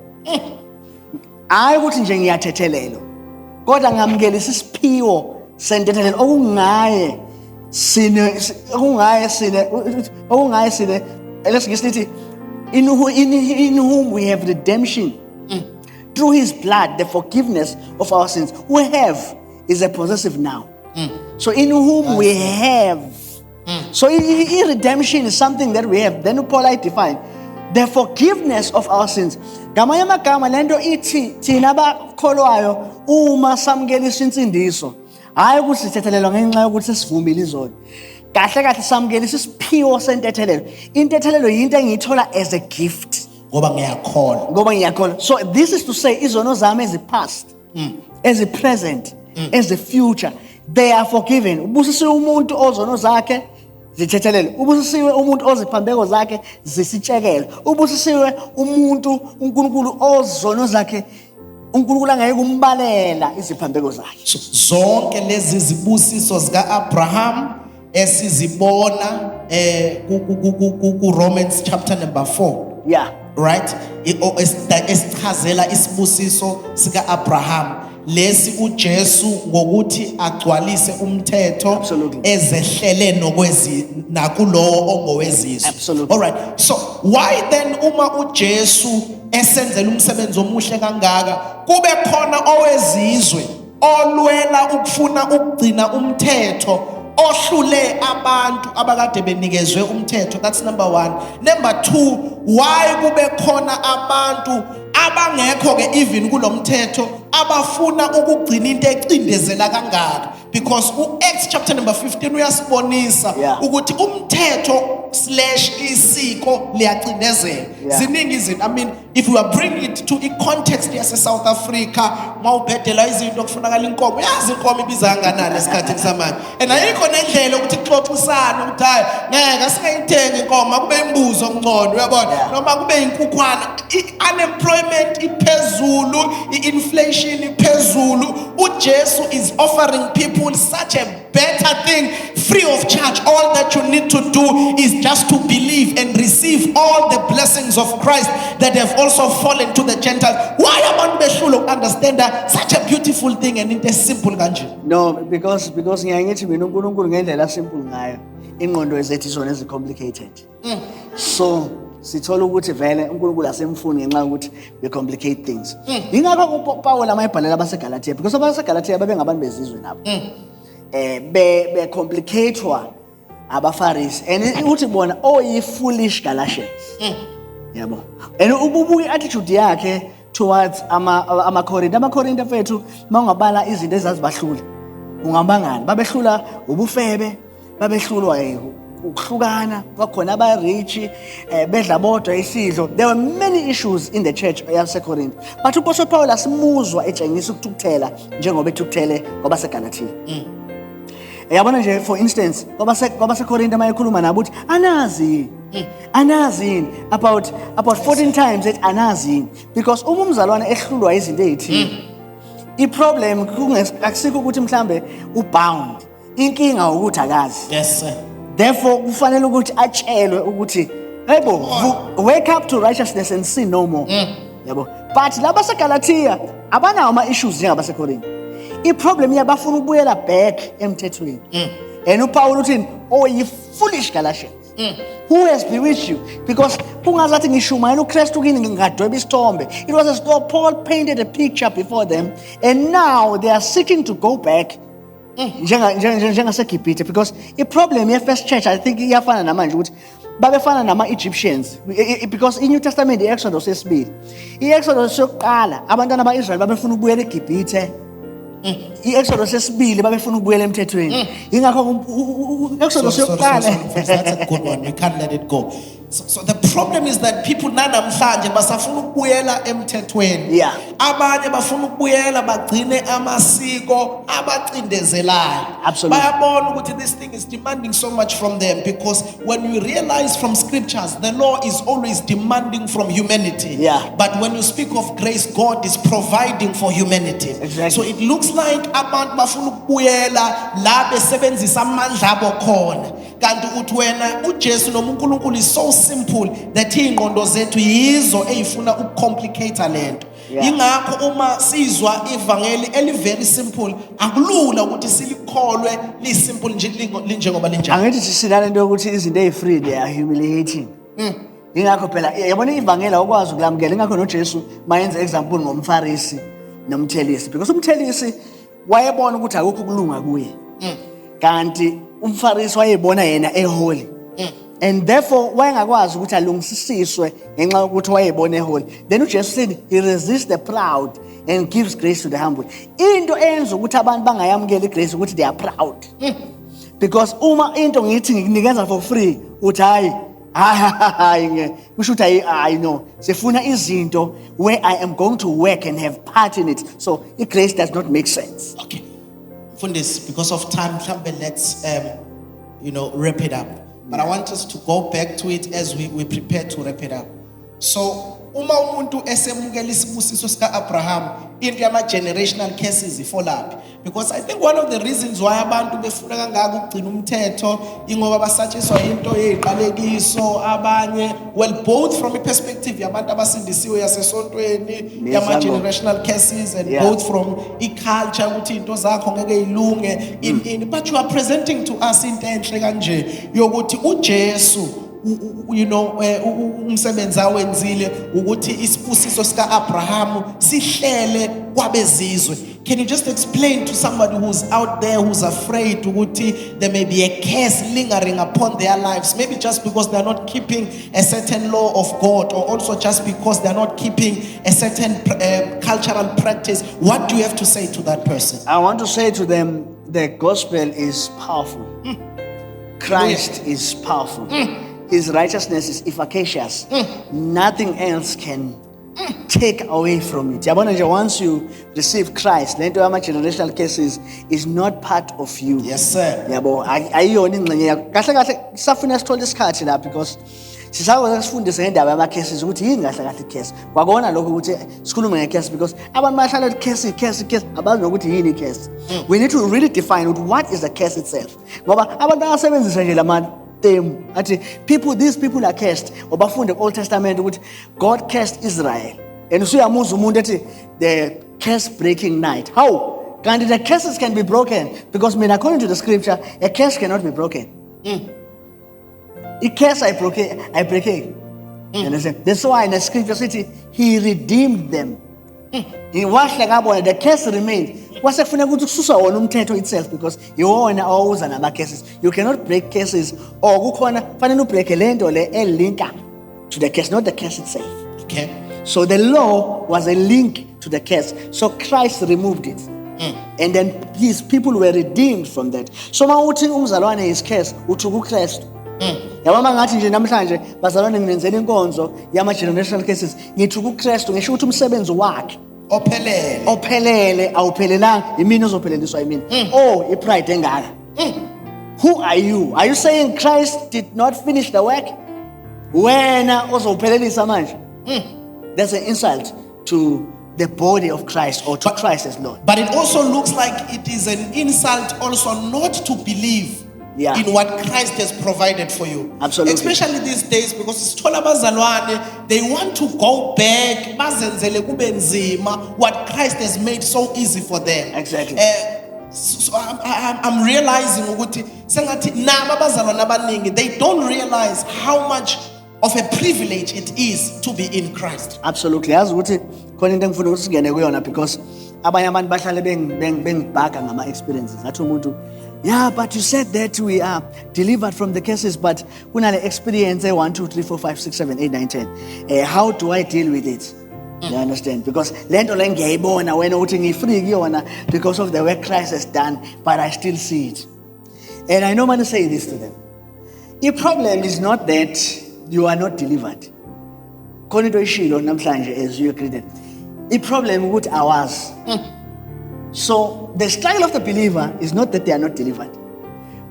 hayi ukuthi nje ngiyathethelelwa, kodwa ngamukela isiphiwo sentethelelo okungaye sine lesingisithi in whom we have redemption through his blood, the forgiveness of our sins. We have is a possessive noun. So in whom we have. So redemption is something that we have. Then Paul I define the forgiveness of our sins. Ngamanye amagama lento ithi thina abakholwayo uma samukela insindiso hayi ukuthi sithethelelwa ngenxa yokuthi sesivumile izono. Kahle kahle samukela isiphiwo sentethelelo. Intethelelo yinto engiyithola as a gift. Ngoba ngiyakholwa. So this is to say izono zami as a past, as a present, as a future, they are forgiven. Ubusisiwe umuntu ozono zakhe zithethelele. Ubusisiwe umuntu oziphambeko zakhe zisitshekele. Ubusisiwe umuntu uNkulunkulu ozono zakhe uNkulunkulu angeke kumbalela iziphambeko zakhe. So, zonke lezi zibusiso zika Abraham esizibona ku Romans chapter number 4. Yeah. Right? Esichazela isibusiso sika Abraham. Lesi uJesu ngokuthi agcwalise umthetho Absolutely. ezehlele nakulowo ongowezizwe. Absolutely. All right. So why then uma uJesu esenzela umsebenzi omuhle kangaka kube khona owezizwe olwela ukufuna ukugcina umthetho ohlule abantu abakade benikezwe umthetho? That's number 1. Number 2, why kube khona abantu abangekho ke even kulomthetho abafuna ukugcina into ecindezela kangaka? Because uActs chapter number 15 uyasibonisa ukuthi umthetho/isiko liyacindezela. Ziningi izinto. I mean, if you are bringing it to a context yase South Africa, mawubhedela izinto kufunakala inkomo, yazi inkomo ibiza kangakanani esikhathini samanje. And ayikho nendlela ukuthi kuxoxisana ukuthi hayi ngeke singayithenga inkomo, kube imbuzo omncondo, uyabona? Noma kube inkukwana. Unemployment iphezulu, inflation iphezulu. uJesu is offering people such a better thing free of charge. All that you need to do is just to believe and receive all the blessings of Christ that have also fallen to the Gentiles. Why abantu behlule understand that such a beautiful thing and into simple kanje? No, because ngiyangithi mina uNkulunkulu ngendlela simple ngayo ingqondo ezethu zona ezicomplicated. So sithola ukuthi vele uNkulunkulu asemfuni ngenxa yokuthi we complicate things. Ingakho uPaul amayibhalela abaseGalatia, because abaseGalatia babengabantu bezizwe nabo. Be complicatewa abaFarisi and uthi bona yi foolish Galatians. Yabo. And ububuke attitude yakhe towards amaKorinte. AmaKorinte mfethu mawungabala izinto ezazibahlula. Ungabangani? Babehlula ubufebe, babehlulwa ukuhlukana, bakhona aba-rich, bedla bodwa isidlo. There were many issues in the church yaseKorinte. But uPaul Paul asimuzwa etshengisa ukuthukuthela njengoba ethukuthele kwabaseGalatia. Yabona nje for instance kwabaseKorinte mayekhuluma nabo uthi anazini about 14 times that anazini, because umzalwane ehlulwa izinto ezithile. I-problem akusikho ukuthi mhlambe ubound, inkinga ukuthi akazi. Yes sir. Therefore kufanele ukuthi atshelwe ukuthi yebo, wake up to righteousness and sin no more. Yabo. But laba seGalatia abanawo ama-issues njengabaseKorinte. I-problem yabafuna ukubuyela back emthethweni. And uPaul uthi you foolish Galatians. Who has bewitched you? Because kungazathi ngishumayela uKristu kini ngingadweba isithombe. It was as though Paul painted a picture before them, and now they are seeking to go back njengaseGibhithe, because i-problem ye-first church I think iyafana namanje ukuthi babefana nama-Egyptians, because in New Testament i-Exodus yesibili, i-Exodus yokuqala abantwana ba-Israyeli babefuna ukubuyela eGibhithe. I-Exodus yesibili babefuna ukubuyela emthethweni. Ingakho Exodus yokuqala. That's a good one. We can't let it go. So the problem is that people nanamhlanje basafuna ukubuyela emthethweni. Yeah. Abanye bafuna ukubuyela bagcine amasiko abacindezelayo. Absolutely. Bayabona ukuthi this thing is demanding so much from them, because when we realize from scriptures the law is always demanding from humanity. Yeah. But when you speak of grace, God is providing for humanity. Exactly. So it looks like abantu bafuna ukubuyela la besebenzisa amandla abo khona. Kanti uthi wena uJesu noma uNkulunkulu is so simple that ingqondo zethu yizo ezifuna ukucomplicate lento. Yeah. Ingakho uma sizwa ivangeli eli very simple akulula ukuthi silikholwe li simple nje linjengoba linjalo. Angithi sisinale into ukuthi izinto ezifree they are humiliating. Ingakho phela yabona ivangeli awukwazi ukulamukela. Ingakho noJesu mayenza example ngomfarisi nomthelisi, because umthelisi wayebona ukuthi akukho ukulunga kuye. Kanti umfarisi wayebona yena eholy. And therefore wayengakwazi ukuthi alungisiswe ngenxa yokuthi wayebona eholy. Then uJesu said he resists the proud and gives grace to the humble. Into eyenza ukuthi abantu bangayamukela igrace ukuthi they are proud. Because uma into ngithi ngikunikeza for free uthi hayi kusho ukuthi hayi no sifuna izinto where I am going to work and have part in it. So grace does not make sense. Okay. Fundis, because of time, let's wrap it up. But I want us to go back to it as we prepare to wrap it up. So, uma umuntu esemukela isibusiso sika Abraham, into yama generational cases ifolaphi. Because I think one of the reasons why abantu befuna kangaka ukugcina umthetho ingoba basatshiswa into yeziqalekiso abanye, well, both from a perspective yabantu abasindisiwe yasesontweni yama generational cases, and both from culture ukuthi into zakho ngeke ilunge in but you are presenting to us into enhle kanje yokuthi uJesu umsebenzi awenzile ukuthi isibusiso sika Abraham sihlele kwabezizwe. Can you just explain to somebody who's out there who's afraid ukuthi there may be a curse lingering upon their lives, maybe just because they're not keeping a certain law of God, or also just because they're not keeping a certain cultural practice? What do you have to say to that person? I want to say to them, the gospel is powerful. Christ is powerful. His righteousness is efficacious. Nothing else can take away from it. Once you receive Christ, lento yama generational cases is not part of you. Yes, sir. Yabo ayiyona ingxenye yakho. Kahle kahle sisafuna sithole isikhathi la, because sisakwazi ukufundisa ngendaba yama cases ukuthi yini kahle kahle case. Kwakona lokho ukuthi sikhulume nge-case, because abantu bahlala case abazi nokuthi yini case. We need to really define what is the case itself. Ngoba abantu abasebenzisa nje lama these people are cursed. Obafunde Old Testament ukuthi God cursed Israel. And usuyamuzwa umuntu ethi the curse breaking night. How? Kanti the curses can be broken, because according to the scripture a curse cannot be broken. A curse I break it. Understand? That's why in the scripture says he redeemed them. The curse remained. Kwasekufuna ukuthi kususwa wona umthetho itself, because iwona owuza nama cases. You cannot break cases, or kukhona fanele ubreak lento le elinka to the case, not the case itself. Okay. So the law was a link to the case. So Christ removed it. And then his people were redeemed from that. So mawuthi umzalwane is case uthi kuKristu. Yabona ngathi nje namhlanje bazalwane ngenzela inkonzo yama generational cases, ngithi kuKristu ngisho ukuthi umsebenzi wakhe ophelele awuphelelanga imini ozophelelisa imini. Ipride engaka. Who are you? Are you saying Christ did not finish the work? Wena ozophelelisa manje? That's an insult to the body of Christ, or to Christ as Lord. But it also looks like it is an insult also not to believe in what Christ has provided for you. Absolutely. Especially these days, because they want to go back what Christ has made so easy for them. Exactly. So I'm realizing they don't realize how much of a privilege it is to be in Christ. Absolutely. As ukuthi khona into engifuna ukuthi singene kuyona, because abanye abantu bahlale bengibhaka ngama experiences. Athi umuntu, yeah, but you said that we are delivered from the cases, but kunale experience 1 2 3 4 5 6 7 8 9 10. How do I deal with it? You understand? Because lento le ngiyayibona wena uthi ngifree kuyona because of the work Christ has done, but I still see it. And I normally say this to them. The problem is not that you are not delivered. Khona into ishilo namhlanje as you greeted. The problem with ours. So the struggle of the believer is not that they are not delivered.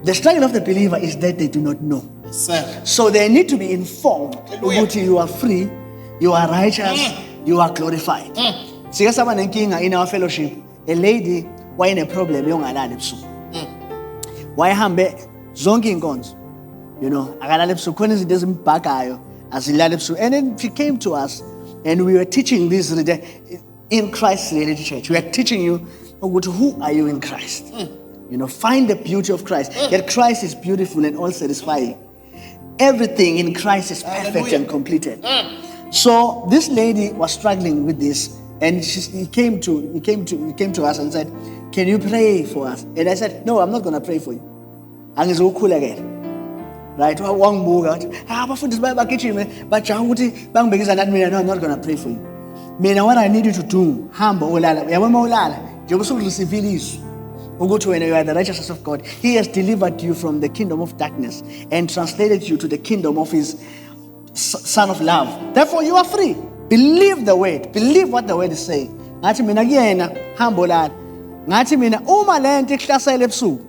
The struggle of the believer is that they do not know. Sir. So they need to be informed. Hallelujah. Ukuthi you are free, you are righteous, you are glorified. Sike saba nenkinga in our fellowship. A lady wayine problem yongalala ebusuku. Wayehambe zonke inkonzo. You know, akalala ebusuku khona izinto ezimbhagayo azilala ebusuku. And then she came to us and we were teaching this in Christ Reality Church. We are teaching you who are you in Christ. You know, find the beauty of Christ. That Christ is beautiful and all satisfying. Everything in Christ is perfect Hallelujah. and completed. So this lady was struggling with this, and he came to us and said, "Can you pray for us?" And I said, "No, I'm not going to pray for you. I'm going to cool again." Right? Abafundisi bayabagijima bajaha ukuthi bangibekisa nathi mina, no, I'm not going to pray for you. Mina, what I need you to do, hamba olala. Uyabona ulala, njengoba usureceive ilizwi ukuthi when you are the righteousness of God, He has delivered you from the kingdom of darkness and translated you to the kingdom of His Son of Love. Therefore, you are free. Believe the word. Believe what the word is saying. Ngathi mina kuyena hamba olala. Ngathi mina uma lento ikuhlasela ebusuku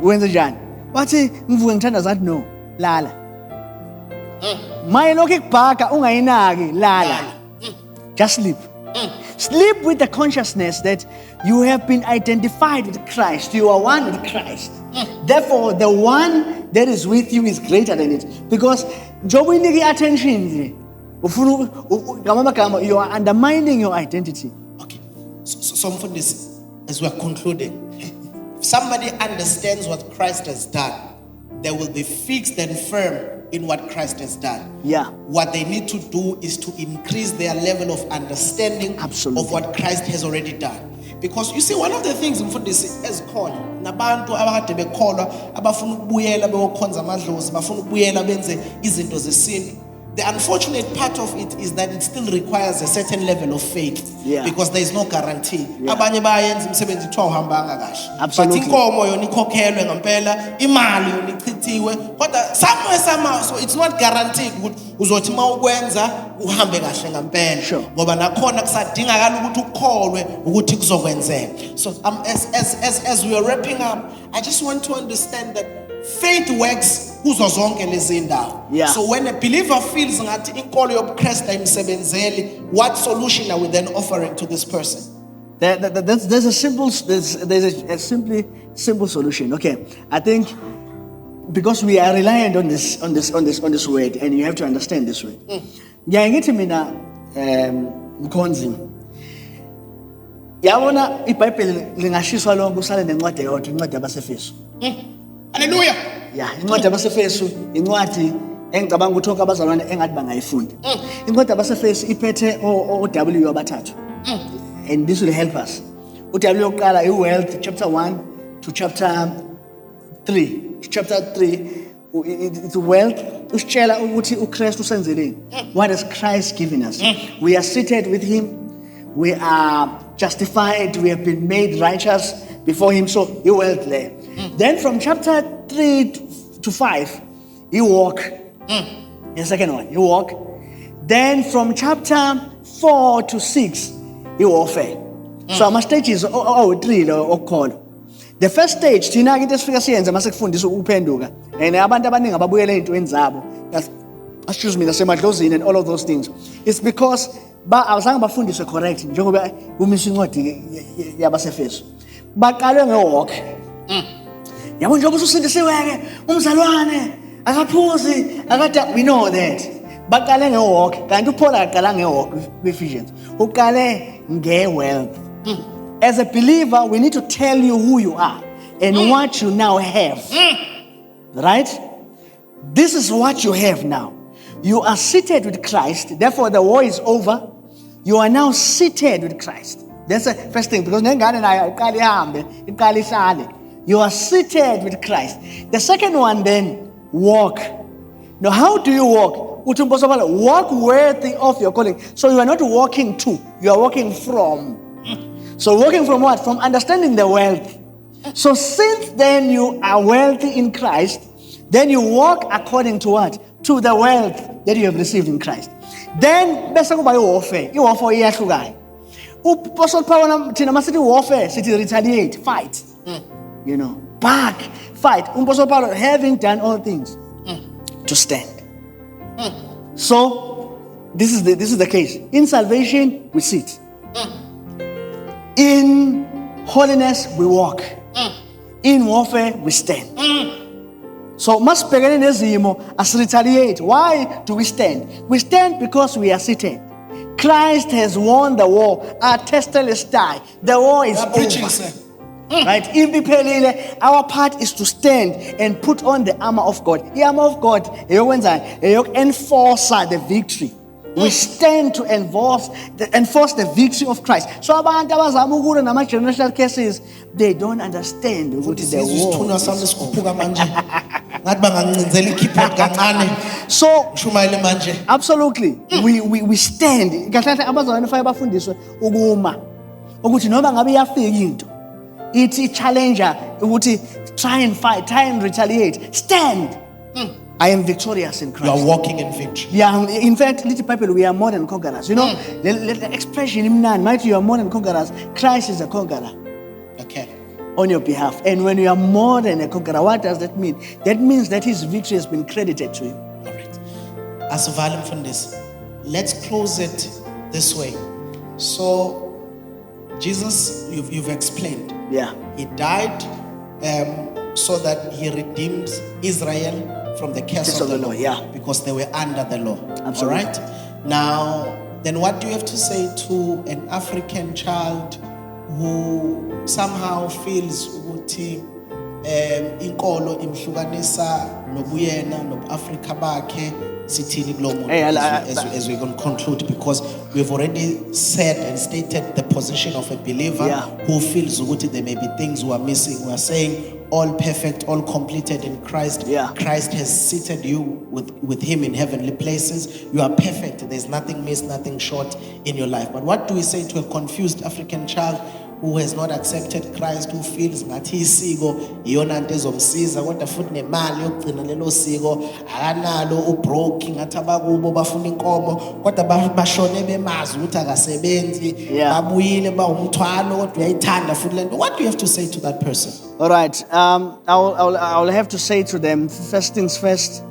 wenze njani? Wathi ngivuke ngithanda zathi no, lala. Maye lokho ikubhaka ungayinaki, lala. Just sleep. Sleep with the consciousness that you have been identified with Christ. You are one with Christ. Therefore, the one that is with you is greater than it. Because njoba unike attention, you are undermining your identity. Okay. So Mfundisi, as we are concluding, if somebody understands what Christ has done, they will be fixed and firm in what Christ has done. Yeah. What they need to do is to increase their level of understanding Absolutely. of what Christ has already done. Because you see, one of the things Mfundisi ezikhona nabantu abakade bekholwa abafuna ukubuyela beyokhonza amadlozi bafuna ukubuyela benze izinto zesintu. The unfortunate part of it is that it still requires a certain level of faith. Yeah. Because there is no guarantee. Yeah. Abanye bayenza imisebenzi kuthiwa uhambanga kahle. Absolutely. But inkomo yona ikhokhelwe ngempela, imali yona ichithiwe. Kodwa somehow so it's not guaranteed ukuthi uzothi mawukwenza uhambe kahle ngempela. Sure. Ngoba nakhona kusadingakala ukuthi ukholwe ukuthi kuzokwenzeka. So as we are wrapping up, I just want to understand that faith works kuzo zonke lezi ndawo. Yeah. So when a believer feels ngathi inkolo yobuKristu ayimsebenzeli, what solution are we then offering to this person? There's a simple solution. Okay, I think because we are reliant on this word, and you have to understand this word. Yeah, ngithi mina mkhonzi. Yabona iBhayibheli lingashiswa lonke usale nencwadi eyodwa, incwadi yabaseFesu. Hallelujah. Yeah, incwadi yabaseFesu, incwadi engicabanga ukuthi onke abazalwane engathi bangayifunda. Incwadi yabaseFesu iphethe o-W abathathu. And this will help us. U-W yokuqala i-wealth, chapter 1 to chapter 3. Chapter 3, it's wealth. Usitshela ukuthi uKristu usenzeleni. What has Christ given us? We are seated with Him. We are justified. We have been made righteous before Him. So you wealth there. Then from chapter 3 to 5, you walk. The second one, you walk. Then from chapter 4 to 6, you warfare. So our stages are 3 or call. The first stage, thina into esifika siyenze mase kufundisa ukuphenduka. And abantu abaningi ababuyele ezintweni zabo. Excuse me, nasemadlozini and all of those things. It's because abazange bafundiswe correct njengoba kumiswa incwadi yabaseFesu. Baqalwe ngewalk. Yabo njengoba usindisiweke umzalwane akaphuzi akada, we know that. Baqale ngewalk kanti uPaul aqala ngewalk Ephesians. Uqale ngewealth. As a believer, we need to tell you who you are and what you now have. Right? This is what you have now. You are seated with Christ. Therefore, the war is over. You are now seated with Christ. That's the first thing. Because you are seated with Christ. The second one then, walk. Now, how do you walk? Walk worthy of your calling. So you are not walking to, you are walking from. So walking from what? From understanding the wealth. So since then you are wealthy in Christ, Then you walk according to what? To the wealth that you have received in Christ. Then bese kuba warfare. I-warfare iyahlukana. Apostle Paul thina masithi warfare sithi retaliate, fight. You know, back, fight. Apostle Paul, having done all things to stand. So this is the case. In salvation we sit. In holiness we walk. In warfare we stand. So masibhekene nezimo as-retaliate. Why do we stand? We stand because we are seated. Christ has won the war. Our testelestai. The war is preaching, over. sir. Right? Our part is to stand and put on the armor of God. The armor of God enforce the victory. We stand to enforce the victory of Christ. So abantu abazama ukulwa nama-generational cases, they don't understand ukuthi the war. So absolutely, we stand. Kahle abazalwane fanele bafundiswe ukuma ukuthi noma ngabe iyafika into ithi challenger ukuthi try and fight, try and retaliate, stand. I am victorious in Christ. You are walking in victory. Yeah, in fact, little people, we are more than conquerors. You know, the expression in man, might you are more than conquerors. Christ is a conqueror. Okay. On your behalf. And when you are more than a conqueror, what does that mean? That means that his victory has been credited to you. All right. As a volume from this, let's close it this way. So, Jesus, you've explained. Yeah. He died so that he redeems Israel from the curse of the law. Yeah. Because they were under the law. Absolutely. All right. Now, then what do you have to say to an African child who somehow feels ukuthi inkolo imhlukanisa nobuyena nobuAfrika bakhe sithini kulo muntu as we're going to conclude, because we've already said and stated the position of a believer who feels ukuthi there may be things we are missing. We are saying all perfect, all completed in Christ. Christ has seated you with him in heavenly places. You are perfect. There's nothing missed, nothing short in your life. But what do we say to a confused African child who has not accepted Christ, who feels ngathi isiko iyona into ezomsiza kodwa futhi nemali yokugcina lelo siko akanalo, ubroke ngathi abakubo bafuna inkomo kodwa bashone bemazi ukuthi akasebenzi, babuyile bawumthwalo kodwa uyayithanda futhi lento. What do you have to say to that person? All right. I'll have to say to them, first things first.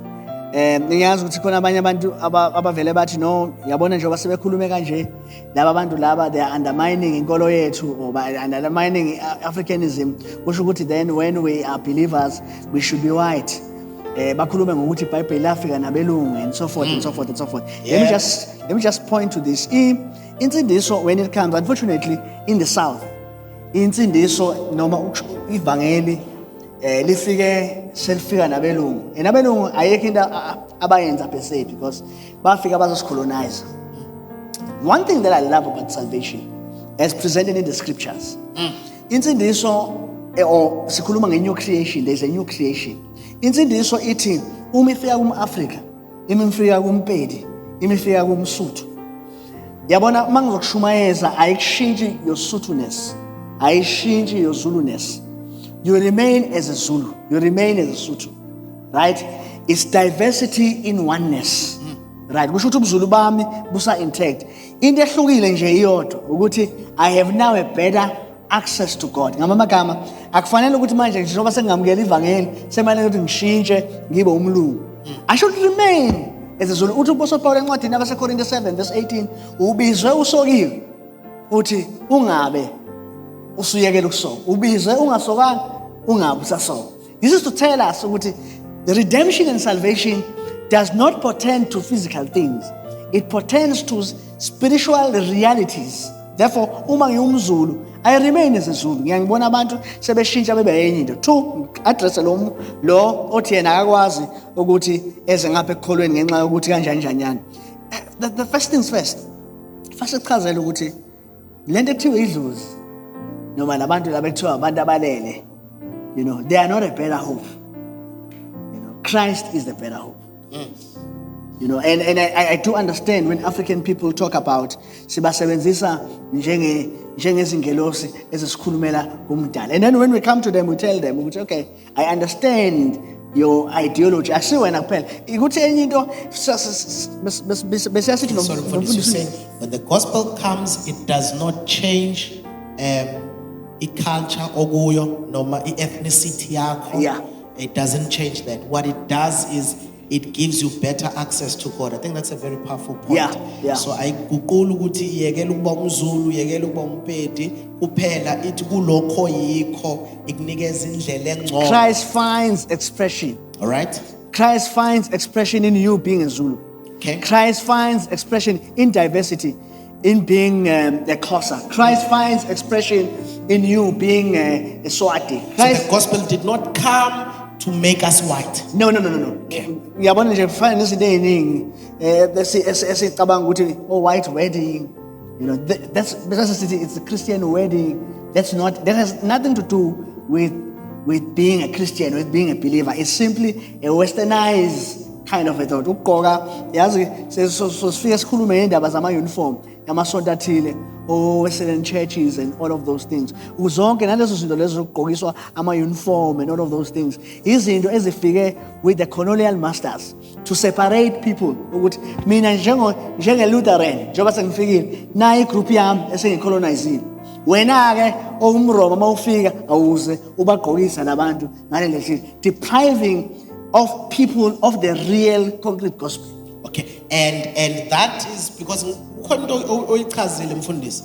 Ngiyazi ukuthi khona abanye abantu abavele bathi no, yabona nje basebekhulume kanje, laba abantu laba they are undermining inkolo yethu or undermining Africanism. Kusho ukuthi then when we are believers we should be white. Bakhulume ngokuthi iBhayibheli lafika nabelungu and so forth and so forth and so forth. Let me just point to this. Insindiso, when it comes, unfortunately in the south, insindiso noma ivangeli lifike selifika nabelungu. Nabelungu ayekho into abayenza per se because bafika bazosicolonize. One thing that I love about salvation, as presented in the scriptures, insindiso or sikhuluma nge-new creation, there's a new creation. Insindiso ithi uma ifika kumAfrika, imifika kumpedi, imifika kumsuthu. Yabona mangizokushumayeza ayikushintshi your Suthu-ness, ayishintshi your Zulu-ness. You remain as a Zulu. You remain as a Sotho. Right? It's diversity in oneness. Right? Kusho ukuthi ubuZulu bami busa intact. Into ehlukile nje iyodwa ukuthi I have now a better access to God. Ngamagama akufanele ukuthi manje njengoba sengamukela ivangeli semanele ukuthi ngishintshe ngibe umlungu. I should remain as a Zulu. Uthi uPaul Paul encwadini yabaseKorinte 7 verse 18 ubizwe usokiwe uthi ungabe usuyekela ukusoka, ubizwe ungasokanga ungabe usasoka. This is to tell us ukuthi the redemption and salvation does not portend to physical things. It portends to spiritual realities. Therefore, uma ngiwumZulu, I remain as a Zulu. Ngiyangibona abantu sebeshintsha bebe yenye into. Two, address lo othi yena akakwazi ukuthi eze ngapha ekukholweni ngenxa yokuthi kanjani njanyana. The first things first. First sichazela ukuthi lento ekuthiwa idlozi noma labantu laba ekuthiwa abantu abalele, you know, they are not a better hope. You know, Christ is the better hope. You know, and I do understand when African people talk about sibasebenzisa njengezingelosi ezisikhulumela kumdala. And then when we come to them, we tell them, okay, I understand your ideology. Asiwena kuphela. Ukuthi enye into besiyasithi Sorry for this. You're saying when the gospel comes, it does not change culture okuyo noma ethnicity yakho. Yeah. It doesn't change that. What it does is it gives you better access to God. I think that's a very powerful point. Yeah. So ayiguqula ukuthi yekela ukuba umZulu, yekela ukuba umpedi kuphela ithi kulokho yikho ikunikeza indlela engcono. Christ finds expression. All right? Christ finds expression in you being a Zulu. Okay. Christ finds expression in diversity, in being a Xhosa. Christ finds expression in you being a Swati. So Christ, the gospel did not come to make us white. no. Okay. Uyabona nje kufana nezinto eziningi esicabanga ukuthi white wedding, you know, that's because it's a Christian wedding. That has nothing to do with being a Christian, with being a believer. It's simply a westernized kind of a thought. Ukugqoka yazi sifika sikhulume ngendaba zama uniform yamasonto athile or Western churches and all of those things. Uzonke nalezo zinto lezo zokugqokiswa ama uniform and all of those things. Izinto ezifike with the colonial masters to separate people. Ukuthi mina njenge Lutheran njengoba sengifikile na igroup yami esengicolonizile. Wena ke owumroma mawufika awuze ubagqokisa labantu ngalelo hlelo, depriving of people of the real concrete gospel. Okay, and that is because ukhona into oyichazile mfundisi.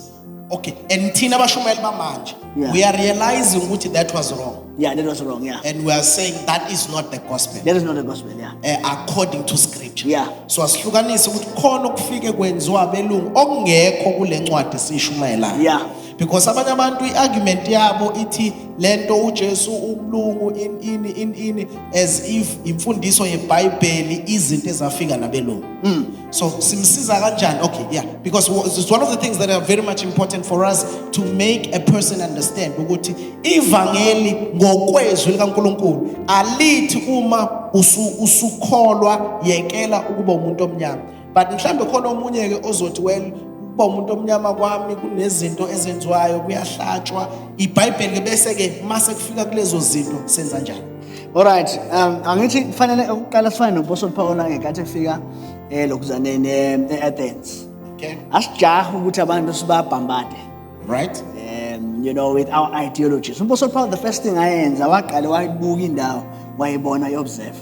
Okay, and thina abashumayeli bamanje, Yeah. we are realizing ukuthi that was wrong, Yeah, that was wrong. Yeah, and we are saying that is not the gospel that is not the gospel. Yeah, according to scripture. Yeah. So asihlukanise ukuthi khona okufike kwenziwa abelungu okungekho kule ncwadi sishumayelayo. Yeah. Because abanye abantu i-argument yabo ithi lento uJesu umlungu ini as if imfundiso yeBhayibheli izinto ezafika nabelungu. So simsiza kanjani? Okay, yeah, because it's one of the things that are very much important for us to make a person understand ukuthi ivangeli ngokwezwi likaNkulunkulu alithi uma usukholwa yekela ukuba umuntu omnyama. But mhlambe khona omunye ke ozothi well uba umuntu omnyama kwami kunezinto ezenziwayo kuyahlatshwa iBhayibheli bese ke mase kufika kulezo zinto senza njani. alright. Angithi kufanele ukuqala sifane noApostle Paul ngekathi efika lokuzaneni eAthens. Okay, Asijaha ukuthi abantu sibabhambade. right? You know, with our ideologies. Apostle Paul, the first thing ayenza waqala wayibuka indawo wayibona observe.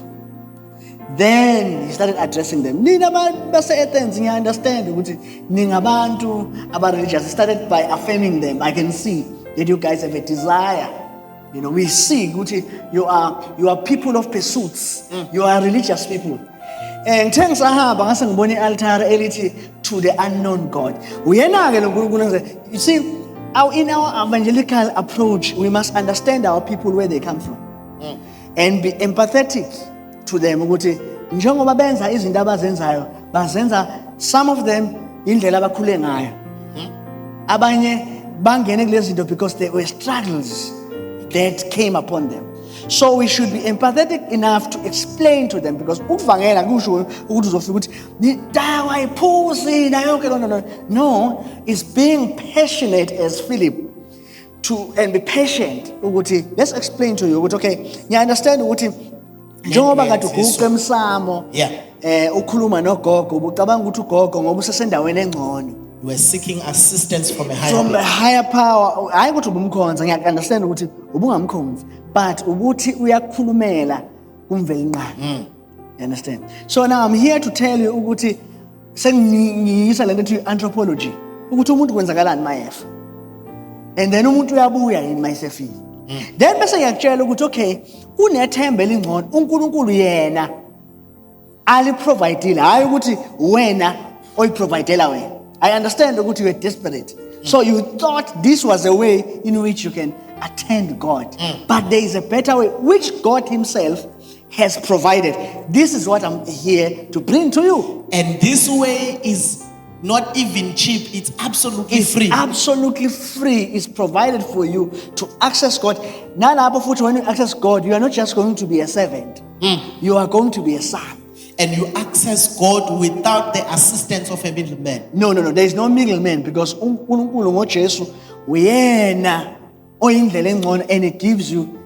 Then he started addressing them. Nina base-Athens, I understand ukuthi ningabantu aba-religious. He started by affirming them. I can see that you guys have a desire. You know, we see ukuthi you are people of pursuits. You are religious people. Ngithe ngisahamba ngase ngibona i-altar elithi to the unknown God. Uyena-ke lo nkulunkulu. You see, in our evangelical approach, we must understand our people where they come from and be empathetic to them ukuthi njengoba benza izinto abazenzayo bazenza some of them indlela abakhule ngayo, abanye bangene kulezi zinto because there were struggles that came upon them. So we should be empathetic enough to explain to them, because ukuvangela kusho ukuthi uzofika ukuthi dawa iphuzi na yonke lonto. No, it's being passionate as Philip and be patient ukuthi let's explain to you ukuthi okay, you understand ukuthi njengoba kade uguqa emsamo ukhuluma nogogo ubucabanga ukuthi ugogo ngoba usesendaweni engcono, You were seeking assistance from a higher from power. a higher power. Hayi ukuthi ubumkhonza, ngiyaunderstand ukuthi ubungamkhonzi, but ukuthi uyakhulumela kumvelinqangi. You understand? So now I'm here to tell you ukuthi sengiyisa lento ethi anthropology, ukuthi umuntu kwenzakalani mayefa, and then umuntu uyabuya yini mayesefile. Then bese ngiyakutshela ukuthi okay, kunethemba elingcono uNkulunkulu yena aliprovidile, hayi ukuthi wena oyiprovidela wena. I understand ukuthi you were desperate, so you thought this was a way in which you can attend God, but there is a better way which God himself has provided. This is what I'm here to bring to you. And this way is not even cheap, it's absolutely free. Absolutely free. It's provided for you to access God. Now, when you access God, you are not just going to be a servant. You are going to be a son. And you access God without the assistance of a middleman. No. There is no middleman, because uNkulunkulu ngoJesu uyena oyindlela engcono, and it gives you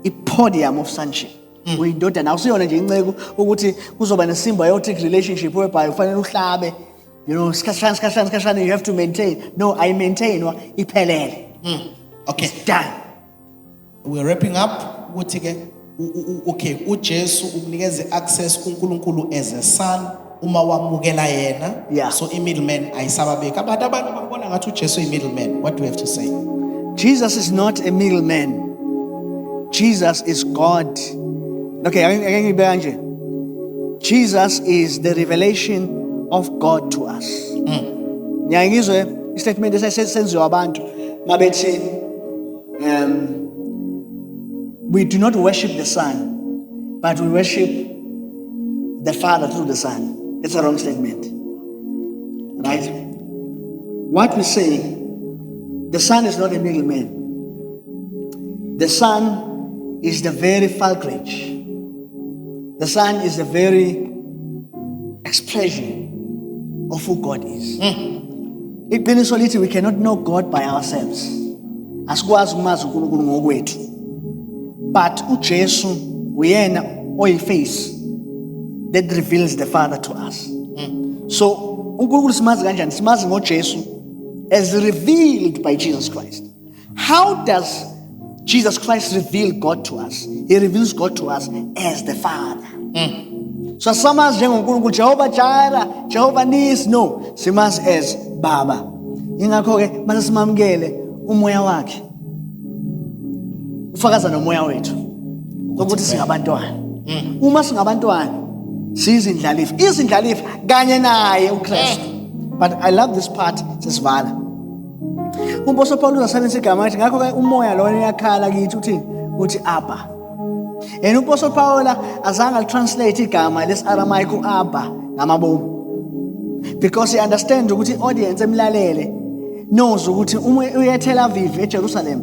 a podium of sonship. uyindodana awusiyona nje inceke ukuthi kuzoba ne-symbiotic relationship whereby ufanele uhlabe, you know, sikhashana you have to maintain. No, I maintain iphelele. Okay, It's done. we're wrapping up. Okay, uJesu ukunikeza access kuNkulunkulu as a son uma wamukela yena. Yeah. So middleman ayisababeka. But abantu babona ngathi uJesu middleman. What do we have to say? Jesus is not a middleman. Jesus is God. Okay, ake ngibeka nje. Jesus is the revelation of God to us. Ngiyangizwe istatement esenziwa abantu mabethi we do not worship the Son, but we worship the Father through the Son. It's a wrong statement. Right? What we say, the Son is not a middleman. The Son is the very fulcrum. The Son is the very expression of who God is. In Penisolity, we cannot know God by ourselves. Asikwazi umazi uNkulunkulu ngokwethu. But uJesu uyena oyiface that reveals the Father to us. So uNkulunkulu simazi kanjani? Simazi ngoJesu as revealed by Jesus Christ. How does Jesus Christ reveal God to us? He reveals God to us as the Father. So samazi njengoNkulunkulu Jehovah Jireh, Jehovah Nisi, no, simazi as Baba. Ingakho ke mase simamukele umoya wakhe ufakaza nomoya wethu ukuthi singabantwana. Uma singabantwana sizindlalifa, izindlalifa kanye naye uKristu. But I love this part sesivala. Umposo Paulus asebenzisa igama ethi ngakho ke umoya lona uyakhala kithi uthi Abba. And uPaul Paul azange translate igama lesi-Aramaic Abba ngamabomu. Because he understands ukuthi audience emlalele knows ukuthi uma uya Tel Aviv eJerusalem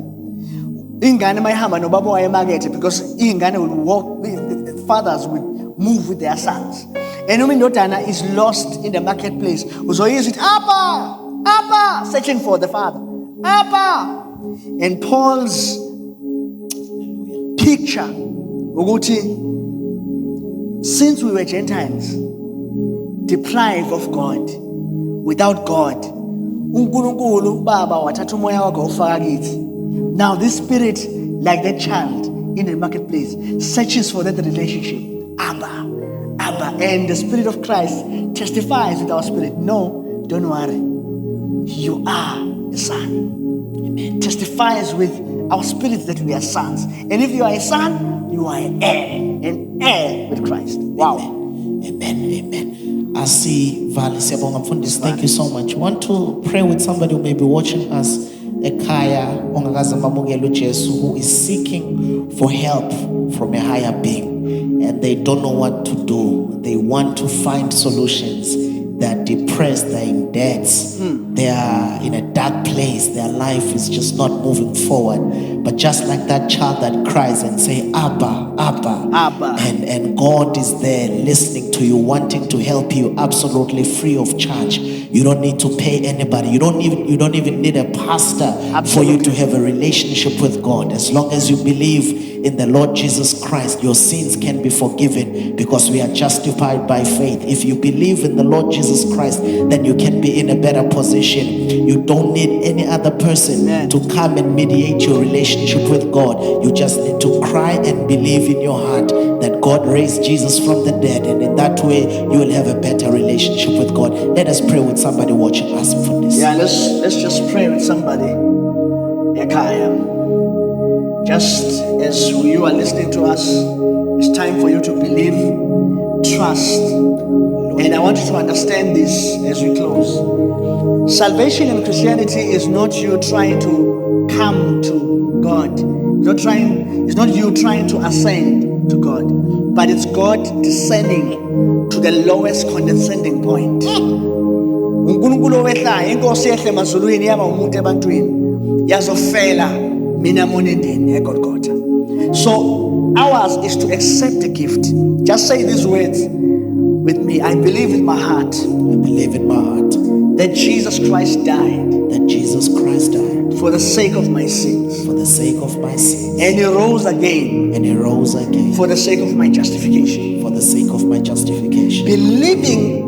ingane mayihamba nobaba wayo emakethe, because ingane will walk, fathers will move with their sons. And uma indodana is lost in the marketplace uzoyizwa ithi Abba, Abba, searching for the father. Abba. And Paul's picture ukuthi since we were Gentiles, deprived of God, without God, uNkulunkulu Baba wathatha umoya wakhe ufaka kithi. Now this spirit, like that child in the marketplace, searches for that relationship. Abba, Abba. And the Spirit of Christ testifies with our spirit. No, don't worry. You are a son. Amen. Testifies with our spirit that we are sons. And if you are a son, you are an heir with Christ. Wow. Amen. Amen. I see Vali Siyabonga Mfundisi. Thank you so much. You want to pray with somebody who may be watching us ekhaya ongakaze bamukele uJesu, who is seeking for help from a higher being and they don't know what to do. They want to find solutions. They're depressed, they're in debts, they are in a dark place, their life is just not moving forward. But just like that child that cries and say, Abba, Abba, Abba. And God is there listening to you, wanting to help you absolutely free of charge. You don't need to pay anybody. You don't even need a pastor for you to have a relationship with God. As long as you believe in the Lord Jesus Christ, your sins can be forgiven because we are justified by faith. If you believe in the Lord Jesus Christ, then you can be in a better position. You don't need any other person to come and mediate your relationship with God. You just need to cry and believe in your heart that God raised Jesus from the dead, and in that way you will have a better relationship with God. Let us pray with somebody watching us for this. Yeah, let's just pray with somebody. Ekaya. Just as you are listening to us, it's time for you to believe, trust. And I want you to understand this as we close. Salvation in Christianity is not you trying to come to God. It's not you trying to ascend to God, but it's God descending to the lowest condescending point. uNkulunkulu wehlayo, inkosi yehle emazulwini yaba umuntu ebantwini yazofela mina monendeni eGolgotha. So ours is to accept the gift. Just say these words with me. I believe in my heart. I believe in my heart that Jesus Christ died that Jesus Christ died for the sake of my sins. sins. for the sake of my sins. And he rose again And he rose again for the sake of my justification. for the sake of my justification. Believing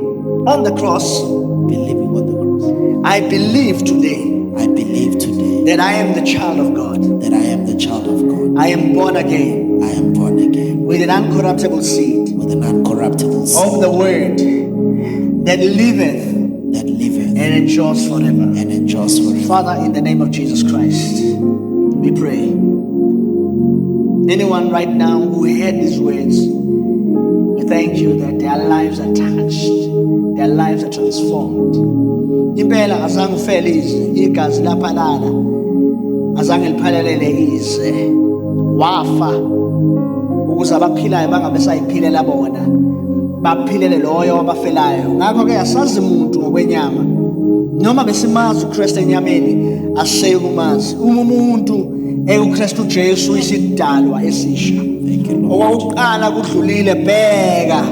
on the cross, Believing on the cross. I believe today I believe today that I am the child of God. that I am the child of God. I am born again I am born again with an uncorruptible seed with an uncorruptible of seed the word that liveth that liveth and endures forever. and endures forever. Father, in the name of Jesus Christ, we pray. Anyone right now who heard these words, we thank you that their lives are touched, their lives are transformed. Impela azange ufele izwe, igazi laphalala azange liphalelele izwe, wafa ukuze abaphilayo bangabe sayiphilela bona, baphilele loyo wabafelayo. Ngakho-ke asazi muntu ngokwenyama, noma besimazi uKristu enyameni asiseke kumazi. Uma umuntu ekuKristu Jesu isidalwa esisha, Thank you, Lord. okwawuqala kudlulile, bheka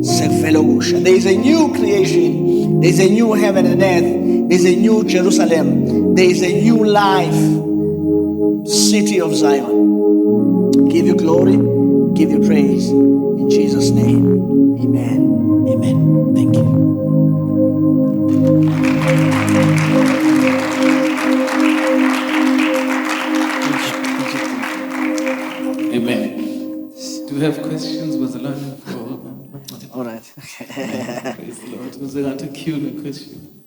sekuvela okusha. There is a new creation, there is a new heaven and earth, there is a new Jerusalem, there is a new life, city of Zion. Give you glory, give you praise in Jesus' name. Amen. Amen. Thank you. Amen. Do you have questions? Was the line for? All right. Praise the Lord. Was there to cue the question?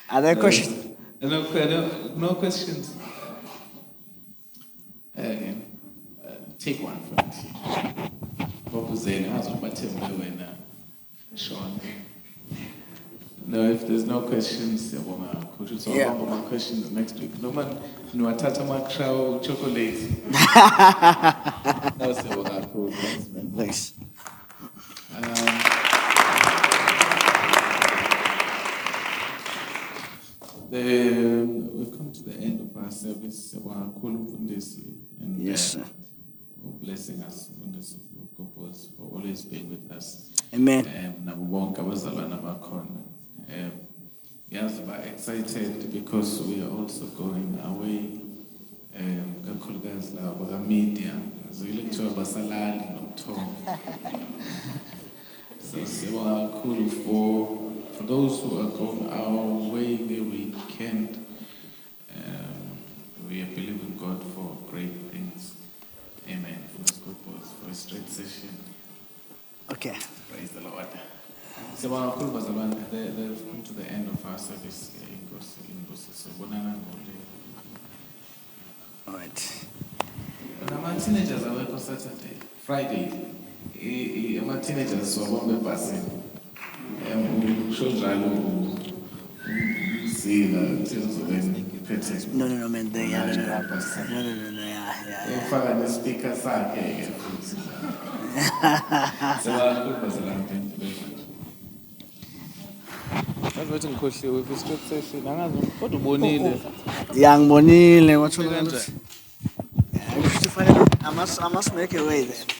Are there questions? No questions. Take one from you. What was there? How's what and Sean? No, if there's no questions, could you talk Yeah. about my questions next week? No man, no atata makrao chocolate. That was the cool. Thanks, man. Thanks. We've come to the end of our service. And Yes, sir. for blessing us, for always being with us. Amen. Nabo bonke abazalwana bakhona. Yes, we're excited because we are also going away. Kakhulukazi laba ka-media zile kuthiwa basalali nomthombo. So siyabonga kakhulu for those who are going our way the weekend. We are believing God for great things. Amen. For this purpose, for a straight session. Okay. Praise the Lord. Siyabonga kakhulu bazalwane. They've come to the end of our service. Inkosi sobonana ngoleko. All right. Ama-teenagers awekho Saturday, Friday. Ama-teenagers siwabambe ebhasini. Usho njalo umzila phethe. No, man. They are. No, yeah. Ufaka nespeaker sakhe-ke futhi. Siyabonga kakhulu bazalwane. Thank you very much. Yazi bathi ngikhohliwe kwi-straight session. Angazi kodwa ubonile. Yeah, ngibonile wathola kanjani? I must make a way then.